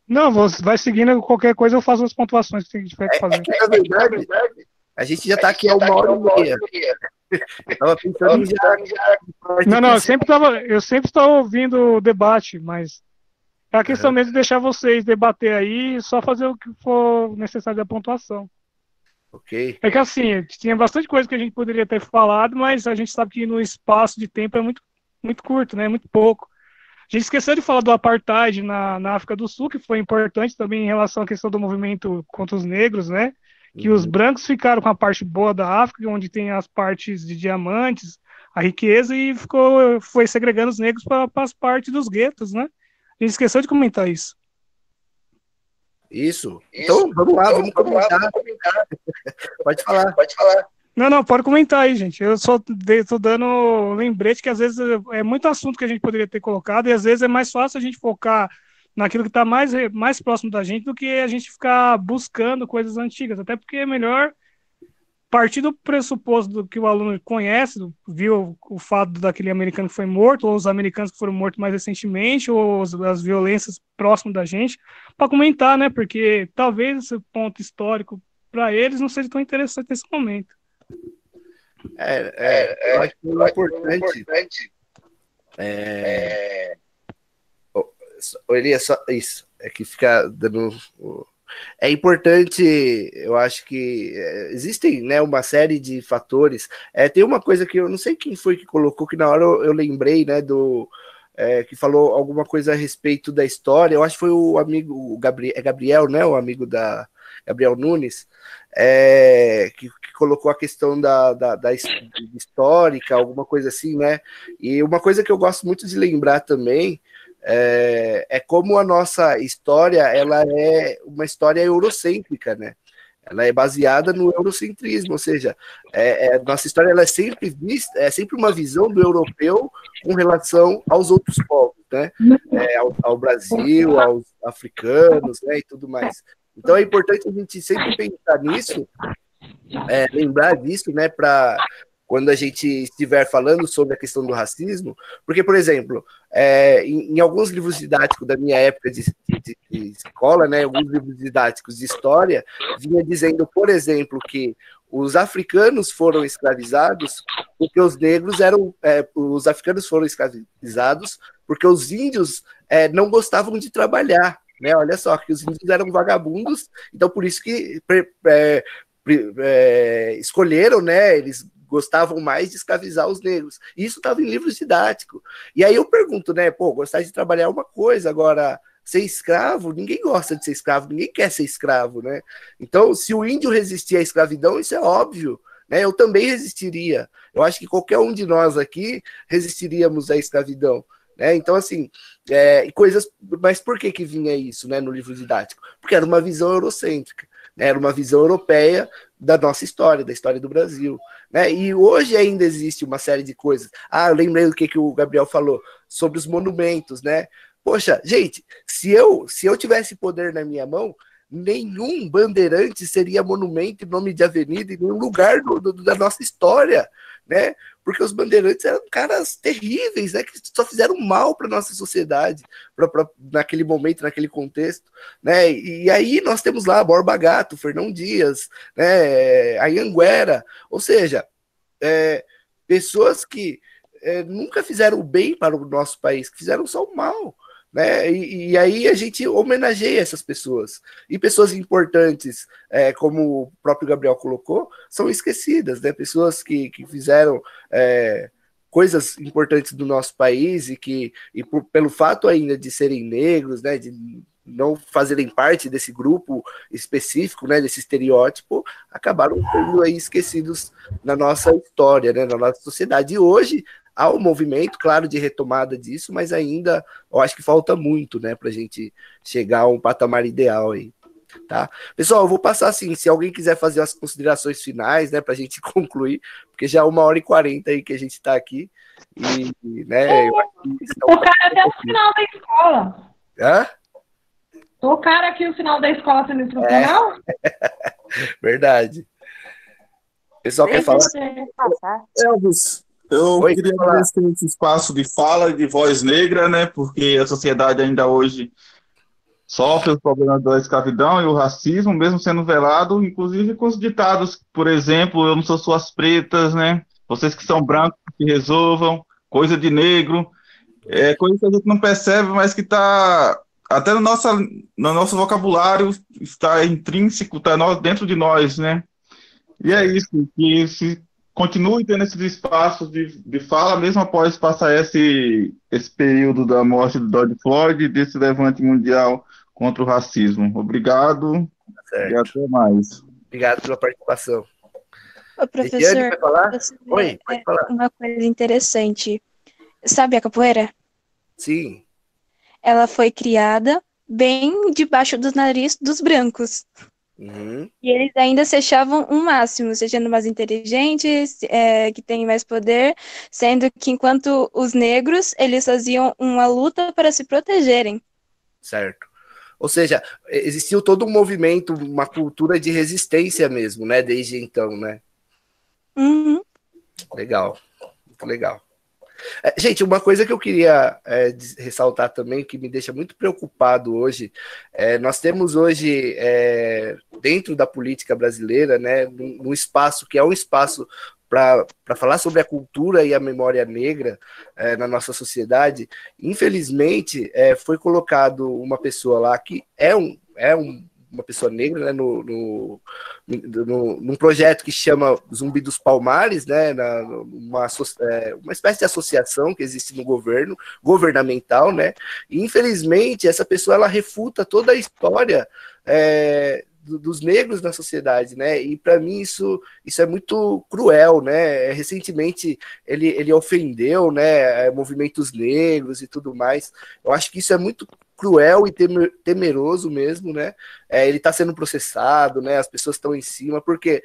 Não, vai seguindo, qualquer coisa eu faço as pontuações que a gente tiver que fazer. Na verdade, a gente já está aqui há 1h30. Eu tava pensando em já... Não, eu sempre estava ouvindo o debate, mas é a questão mesmo de deixar vocês debater aí e só fazer o que for necessário da pontuação. Ok. É que assim, tinha bastante coisa que a gente poderia ter falado, mas a gente sabe que no espaço de tempo é muito, muito curto, né? Muito pouco. A gente esqueceu de falar do apartheid na África do Sul, que foi importante também em relação à questão do movimento contra os negros, né? Que os brancos ficaram com a parte boa da África, onde tem as partes de diamantes, a riqueza, e foi segregando os negros para as partes dos guetos, né? A gente esqueceu de comentar isso. Isso. Então, vamos lá, vamos comentar. Pode falar. Não, pode comentar aí, gente. Eu só tô dando lembrete que às vezes é muito assunto que a gente poderia ter colocado e às vezes é mais fácil a gente focar naquilo que está mais próximo da gente do que a gente ficar buscando coisas antigas. Até porque é melhor partir do pressuposto do que o aluno conhece, viu o fato daquele americano que foi morto, ou os americanos que foram mortos mais recentemente, ou as violências próximas da gente, para comentar, né? Porque talvez esse ponto histórico para eles não seja tão interessante nesse momento. Eu acho que é importante. Elias, só isso. É que fica dando. É importante, eu acho que existem, né, uma série de fatores. Tem uma coisa que eu não sei quem foi que colocou, que na hora eu lembrei, né, que falou alguma coisa a respeito da história. Eu acho que foi o amigo o Gabriel, né, o amigo da Gabriel Nunes, que colocou a questão da histórica, alguma coisa assim, né? E uma coisa que eu gosto muito de lembrar também é como a nossa história, ela é uma história eurocêntrica, né? Ela é baseada no eurocentrismo, ou seja, nossa história ela é sempre vista, é sempre uma visão do europeu com relação aos outros povos, né? Ao Brasil, aos africanos, né? E tudo mais. Então é importante a gente sempre pensar nisso, lembrar disso, né? Para quando a gente estiver falando sobre a questão do racismo, porque, por exemplo, em alguns livros didáticos da minha época de escola, né, alguns livros didáticos de história, vinha dizendo, por exemplo, que os africanos foram escravizados porque os negros os africanos foram escravizados porque os índios não gostavam de trabalhar, né? Olha só, que os índios eram vagabundos, então por isso que escolheram, né? Eles gostavam mais de escravizar os negros. E isso estava em livros didáticos. E aí eu pergunto, né? Gostar de trabalhar é uma coisa, agora ser escravo, ninguém gosta de ser escravo, ninguém quer ser escravo, né? Então, se o índio resistir à escravidão, isso é óbvio, né? Eu também resistiria. Eu acho que qualquer um de nós aqui resistiríamos à escravidão, né? Então, assim, mas por que vinha isso, né, no livro didático? Porque era uma visão eurocêntrica, né? Era uma visão europeia da nossa história, da história do Brasil, né? E hoje ainda existe uma série de coisas. Eu lembrei do que o Gabriel falou sobre os monumentos, né? Poxa, gente, se eu tivesse poder na minha mão, nenhum bandeirante seria monumento em nome de avenida em nenhum lugar da nossa história, né? Porque os bandeirantes eram caras terríveis, né? Que só fizeram mal para nossa sociedade, naquele momento, naquele contexto, né? E aí nós temos lá Borba Gato, Fernão Dias, né? Anhanguera, ou seja, pessoas que nunca fizeram o bem para o nosso país, que fizeram só o mal, né? E aí a gente homenageia essas pessoas. E pessoas importantes, como o próprio Gabriel colocou, são esquecidas, né? Pessoas que fizeram coisas importantes do nosso país pelo fato ainda de serem negros, né? De não fazerem parte desse grupo específico, né? Desse estereótipo, acabaram sendo aí esquecidos na nossa história, né? Na nossa sociedade. E hoje há um movimento, claro, de retomada disso, mas ainda eu acho que falta muito, né, para a gente chegar a um patamar ideal aí, tá? Pessoal, eu vou passar assim, se alguém quiser fazer as considerações finais, né, para a gente concluir, porque já é 1h40 aí que a gente está aqui, e, né, eu acho que tocaram até o final da escola. Hã? Tocaram aqui o final da escola sendo instrucional? Verdade. O pessoal quer falar? Passar. Elvis, Eu Oi, queria pode falar. agradecer esse espaço de fala e de voz negra, né? Porque a sociedade ainda hoje sofre os problemas da escravidão e o racismo, mesmo sendo velado, inclusive com os ditados, por exemplo, eu não sou suas pretas, né? Vocês que são brancos que resolvam, coisa de negro, é coisa que a gente não percebe, mas que está até no nosso vocabulário, está intrínseco, está dentro de nós, né? E é isso, que se continue tendo esses espaços de fala, mesmo após passar esse período da morte do George Floyd e desse levante mundial contra o racismo. Obrigado e Certo. até mais. Obrigado pela participação. Ô, Regiane, professor, vai falar? você Oi, vê, pode falar. uma coisa interessante. Sabe a capoeira? Sim, Ela foi criada bem debaixo do nariz dos brancos. uhum, E eles ainda se achavam um máximo, sejando mais inteligentes, que têm mais poder, sendo que enquanto os negros, eles faziam uma luta para se protegerem. certo. Ou seja, existiu todo um movimento, uma cultura de resistência mesmo, né? Desde então, né? Uhum. Legal, muito legal. Gente, uma coisa que eu queria ressaltar também, que me deixa muito preocupado hoje, nós temos hoje, dentro da política brasileira, né, um espaço que é um espaço para falar sobre a cultura e a memória negra na nossa sociedade. Infelizmente, foi colocado uma pessoa lá que uma pessoa negra, né, num projeto que chama Zumbi dos Palmares, né, uma espécie de associação que existe no governo, governamental, né, e infelizmente essa pessoa ela refuta toda a história dos negros na sociedade, né, e para mim isso é muito cruel, né, recentemente ele ofendeu, né, movimentos negros e tudo mais. Eu acho que isso é muito cruel e temeroso mesmo, né? Ele está sendo processado, né? As pessoas estão em cima, porque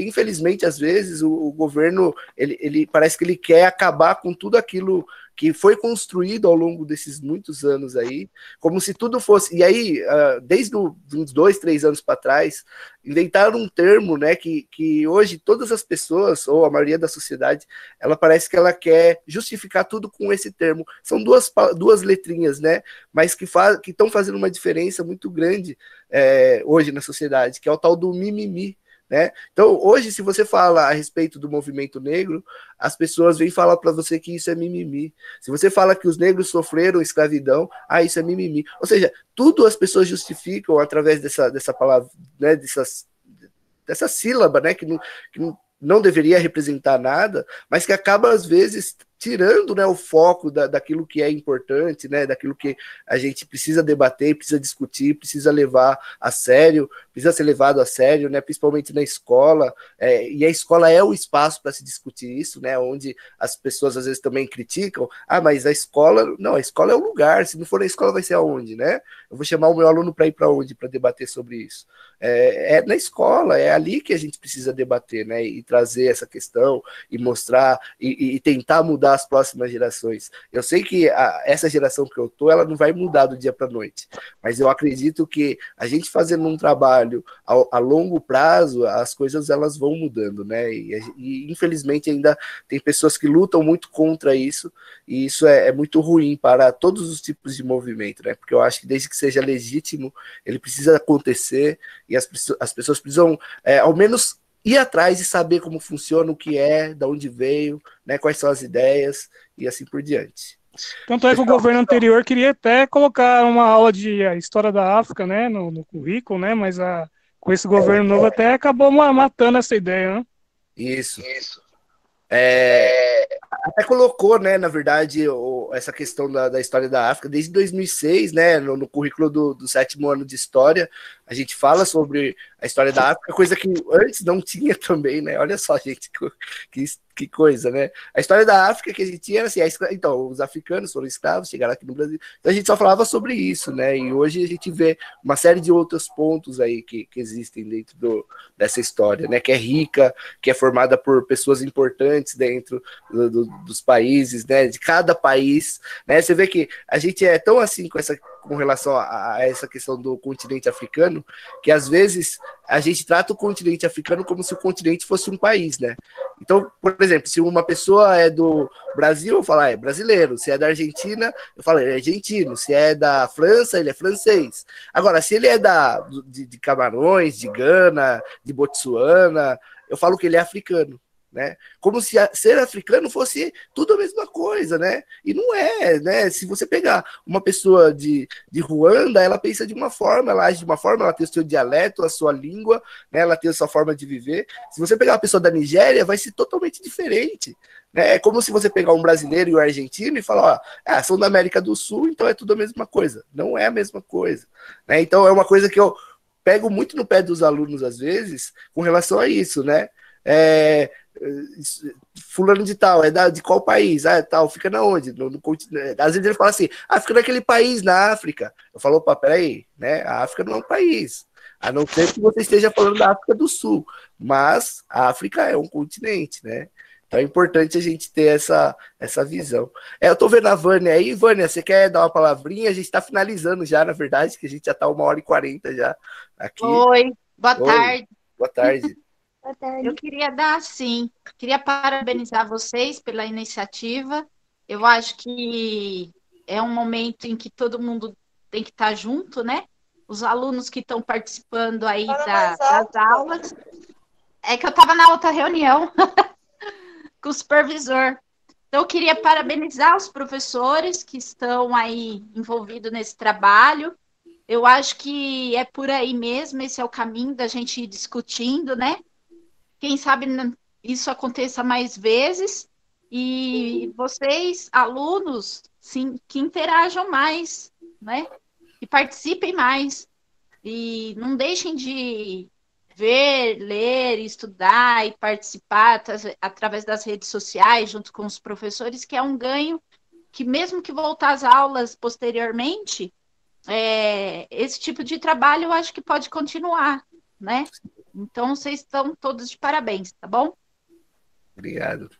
infelizmente às vezes o governo ele parece que ele quer acabar com tudo aquilo que foi construído ao longo desses muitos anos aí, como se tudo fosse. E aí, desde uns 2, 3 anos para trás, inventaram um termo, né? Que hoje todas as pessoas, ou a maioria da sociedade, ela parece que ela quer justificar tudo com esse termo. São duas letrinhas, né? Mas que estão fazendo uma diferença muito grande hoje na sociedade, que é o tal do mimimi. Né? Então, hoje, se você fala a respeito do movimento negro, as pessoas vêm falar para você que isso é mimimi. Se você fala que os negros sofreram escravidão, isso é mimimi. Ou seja, tudo as pessoas justificam através dessa palavra, né, dessa sílaba, né, que não deveria representar nada, mas que acaba, às vezes, tirando, né, o foco daquilo que é importante, né, daquilo que a gente precisa debater, precisa discutir, precisa levar a sério, precisa ser levado a sério, né, principalmente na escola, e a escola é o espaço para se discutir isso, né, onde as pessoas às vezes também criticam, mas a escola é o lugar, se não for na escola vai ser aonde, né? Eu vou chamar o meu aluno para ir para onde, para debater sobre isso? É na escola, é ali que a gente precisa debater, né, e trazer essa questão, e mostrar, e tentar mudar as próximas gerações. Eu sei que essa geração que eu tô, ela não vai mudar do dia para a noite, mas eu acredito que a gente fazendo um trabalho a longo prazo, as coisas elas vão mudando, né, e infelizmente ainda tem pessoas que lutam muito contra isso, e isso é muito ruim para todos os tipos de movimento, né, porque eu acho que desde que seja legítimo, ele precisa acontecer, e as pessoas precisam, ao menos, ir atrás e saber como funciona, o que é, de onde veio, né, quais são as ideias e assim por diante. Tanto é que o governo anterior queria até colocar uma aula de história da África, né, no currículo, né, mas com esse governo novo até acabou matando essa ideia, né? Isso. Até colocou, né, na verdade, essa questão da história da África desde 2006, né, no currículo do 7º ano de História, a gente fala sobre a história da África, coisa que antes não tinha também, né, olha só, gente, que coisa, né, a história da África que a gente tinha era assim, então, os africanos foram escravos, chegaram aqui no Brasil, então a gente só falava sobre isso, né, e hoje a gente vê uma série de outros pontos aí que existem dentro dessa história, né, que é rica, que é formada por pessoas importantes dentro dos países, né, de cada país, né, você vê que a gente é tão assim com com relação a essa questão do continente africano, que às vezes a gente trata o continente africano como se o continente fosse um país, né? Então, por exemplo, se uma pessoa é do Brasil, eu falo, é brasileiro. Se é da Argentina, eu falo, ele é argentino. Se é da França, ele é francês. Agora, se ele é de Camarões, de Gana, de Botsuana, eu falo que ele é africano, né? Como se ser africano fosse tudo a mesma coisa, né? E não é, né? Se você pegar uma pessoa de Ruanda, ela pensa de uma forma, ela age de uma forma, ela tem o seu dialeto, a sua língua, né? Ela tem a sua forma de viver. Se você pegar uma pessoa da Nigéria, vai ser totalmente diferente, né? É como se você pegar um brasileiro e um argentino e falar, ó, são da América do Sul, então é tudo a mesma coisa. Não é a mesma coisa, né? Então é uma coisa que eu pego muito no pé dos alunos, às vezes, com relação a isso, né? Fulano de tal, de qual país? Tal, fica na onde? No continente. Às vezes ele fala assim, fica naquele país na África. Eu falo, opa, peraí, né? A África não é um país, a não ser que você esteja falando da África do Sul, mas a África é um continente, né? Então é importante a gente ter essa visão. Eu tô vendo a Vânia aí. Vânia, você quer dar uma palavrinha? A gente tá finalizando já, na verdade, que a gente já tá 1h40 já aqui. Oi, boa tarde. Boa tarde. Eu queria queria parabenizar vocês pela iniciativa. Eu acho que é um momento em que todo mundo tem que estar junto, né? Os alunos que estão participando aí das aulas. É que eu estava na outra reunião com o supervisor. Então, eu queria parabenizar os professores que estão aí envolvidos nesse trabalho. Eu acho que é por aí mesmo, esse é o caminho da gente ir discutindo, né? Quem sabe isso aconteça mais vezes e vocês, alunos, sim, que interajam mais, né? E participem mais. E não deixem de ver, ler, estudar e participar através das redes sociais, junto com os professores, que é um ganho que, mesmo que voltar às aulas posteriormente, esse tipo de trabalho eu acho que pode continuar, né? Então, vocês estão todos de parabéns, tá bom? Obrigado.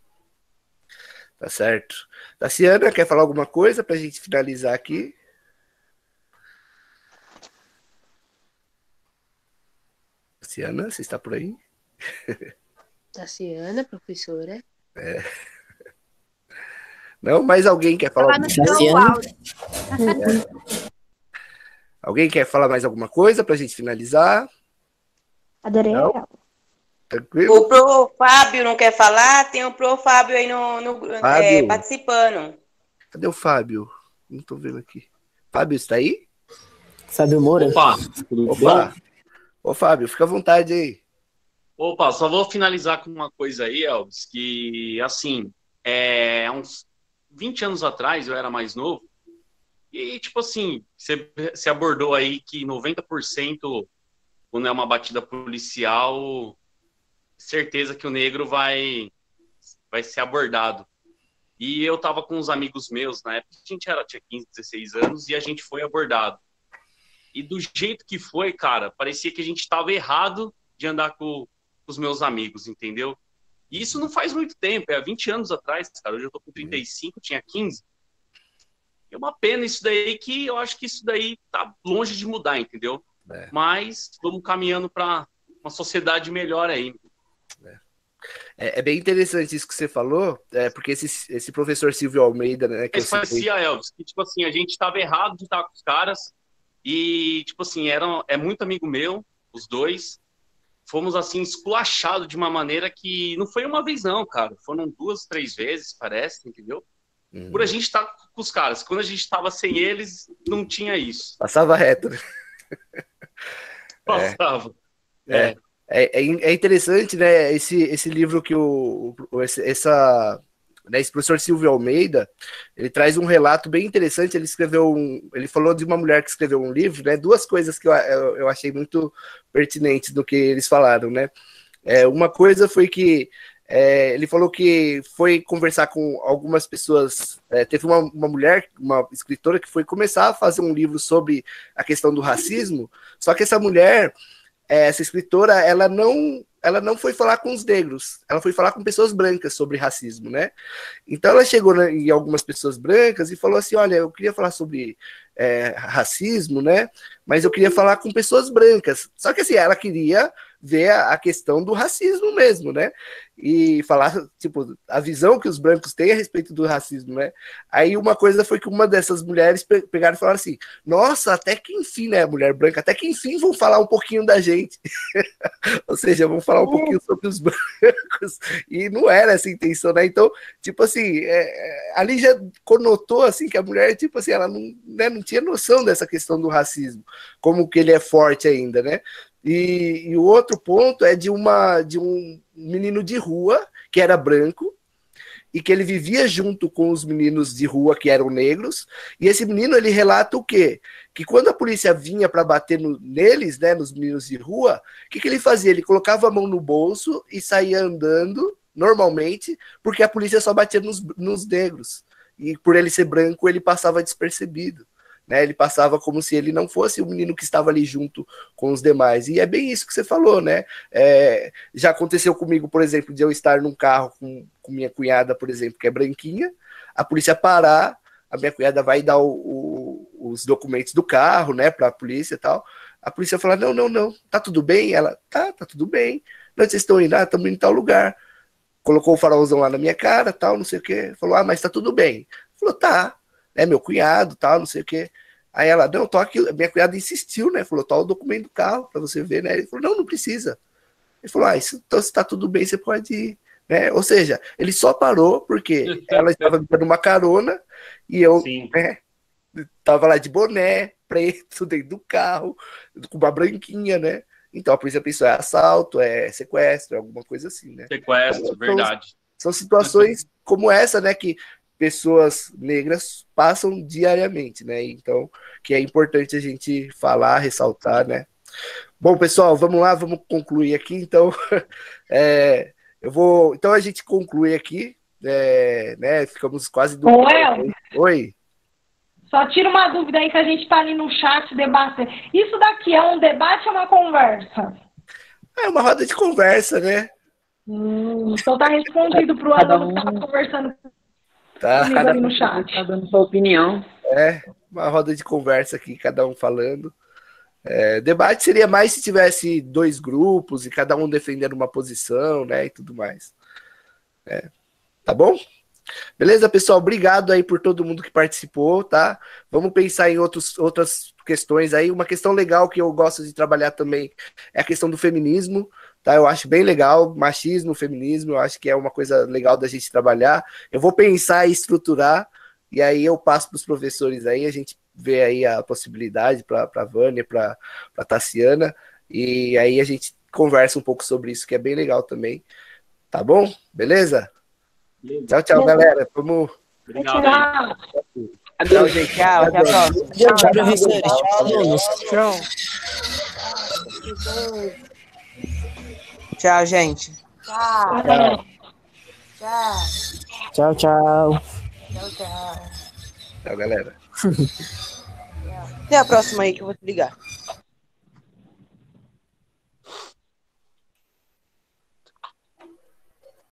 Tá certo. Tassiana, quer falar alguma coisa para a gente finalizar aqui? Tassiana, você está por aí? Tassiana, professora. Não, mais alguém quer falar alguma coisa? Alguém quer falar mais alguma coisa para a gente finalizar? Adorei. Tranquilo? O Pro Fábio não quer falar? Tem o Pro Fábio aí participando. Cadê o Fábio? Não estou vendo aqui. Fábio, está aí? Fábio Moura. Opa, tudo bom? Ô, Fábio, fica à vontade aí. Opa, só vou finalizar com uma coisa aí, Elvis, que, assim, uns 20 anos atrás, eu era mais novo, e, tipo assim, você abordou aí que 90%, quando é uma batida policial, certeza que o negro vai ser abordado. E eu tava com uns amigos meus, na época, a gente tinha 15, 16 anos, e a gente foi abordado. E do jeito que foi, cara, parecia que a gente tava errado de andar com os meus amigos, entendeu? E isso não faz muito tempo, há 20 anos atrás, cara. Hoje eu tô com 35, tinha 15. É uma pena isso daí, que eu acho que isso daí tá longe de mudar, entendeu? Mas vamos caminhando para uma sociedade melhor aí. É bem interessante isso que você falou, porque esse professor Silvio Almeida, né? Que parecia, Elvis, que tipo assim, a gente estava errado de estar com os caras e, tipo assim, é muito amigo meu, os dois. Fomos, assim, esculachados de uma maneira que não foi uma vez não, cara. Foram 2, 3 vezes, parece, entendeu? Por a gente estar com os caras. Quando a gente estava sem eles, não tinha isso. Passava reto, né? Passava. É interessante, né, esse livro que esse professor Silvio Almeida, ele traz um relato bem interessante. Ele falou de uma mulher que escreveu um livro, né, 2 coisas que eu achei muito pertinentes do que eles falaram, né. Uma coisa foi que ele falou que foi conversar com algumas pessoas, teve uma mulher, uma escritora, que foi começar a fazer um livro sobre a questão do racismo, só que essa mulher, essa escritora, ela não foi falar com os negros, ela foi falar com pessoas brancas sobre racismo, né? Então ela chegou em algumas pessoas brancas e falou assim, olha, eu queria falar sobre racismo, né? Mas eu queria falar com pessoas brancas. Só que assim, ela queria ver a questão do racismo mesmo, né? E falar, tipo, a visão que os brancos têm a respeito do racismo, né? Aí uma coisa foi que uma dessas mulheres pegaram e falaram assim, nossa, até que enfim, né, mulher branca, até que enfim vão falar um pouquinho da gente. Ou seja, vão falar um pouquinho sobre os brancos. E não era essa a intenção, né? Então, tipo assim, ali já conotou, assim, que a mulher, tipo assim, ela não, né, não tinha noção dessa questão do racismo, como que ele é forte ainda, né? E o outro ponto é de um menino de rua, que era branco, e que ele vivia junto com os meninos de rua que eram negros, e esse menino, ele relata o quê? Que quando a polícia vinha para bater neles, né, nos meninos de rua, o que ele fazia? Ele colocava a mão no bolso e saía andando, normalmente, porque a polícia só batia nos negros, e por ele ser branco, ele passava despercebido. Né, ele passava como se ele não fosse o menino que estava ali junto com os demais. E é bem isso que você falou, né? Já aconteceu comigo, por exemplo, de eu estar num carro com minha cunhada, por exemplo, que é branquinha, a polícia parar, a minha cunhada vai dar os documentos do carro, né, para a polícia e tal. A polícia fala, não, tá tudo bem? Ela, tá tudo bem. Onde vocês estão indo? Ah, estamos indo em tal lugar. Colocou o farolzão lá na minha cara, tal, não sei o quê. Falou, mas tá tudo bem. Falou, tá. É meu cunhado, tal, não sei o quê. Aí ela, não, tô aqui. Minha cunhada insistiu, né? Falou, tá o documento do carro pra você ver, né? Ele falou, não precisa. Ele falou, então se tá tudo bem, você pode ir. Né? Ou seja, ele só parou porque ela estava me dando uma carona e eu, né, tava lá de boné, preto, dentro do carro, com uma branquinha, né? Então a polícia pensou, é assalto, é sequestro, é alguma coisa assim, né? Sequestro, então, verdade. São situações como essa, né, que pessoas negras passam diariamente, né? Então, que é importante a gente falar, ressaltar, né? Bom, pessoal, vamos lá, vamos concluir aqui. Então, então a gente conclui aqui, né? Ficamos quase do. Oi. Só tira uma dúvida aí que a gente tá ali no chat debatendo. Isso daqui é um debate ou uma conversa? É uma roda de conversa, né? Então tá respondido pro aluno que tava conversando. Tá. Cada um no chat. Tá dando sua opinião. Uma roda de conversa aqui, cada um falando. Debate seria mais se tivesse dois grupos e cada um defendendo uma posição, né, e tudo mais. Tá bom? Beleza, pessoal? Obrigado aí por todo mundo que participou, tá? Vamos pensar em outras questões aí. Uma questão legal que eu gosto de trabalhar também é a questão do feminismo, tá? Eu acho bem legal, machismo, feminismo, eu acho que é uma coisa legal da gente trabalhar. Eu vou pensar e estruturar, e aí eu passo para os professores aí, a gente vê aí a possibilidade para a Vânia, para a Tassiana, e aí a gente conversa um pouco sobre isso, que é bem legal também. Tá bom? Beleza? Tchau, galera. Vamos. Obrigado. Tchau, gente. Tchau, até a próxima. Tchau, professores. Tchau, alunos. Tchau, gente. Tchau. Tchau, tchau. Tchau, galera. Até a próxima aí que eu vou te ligar.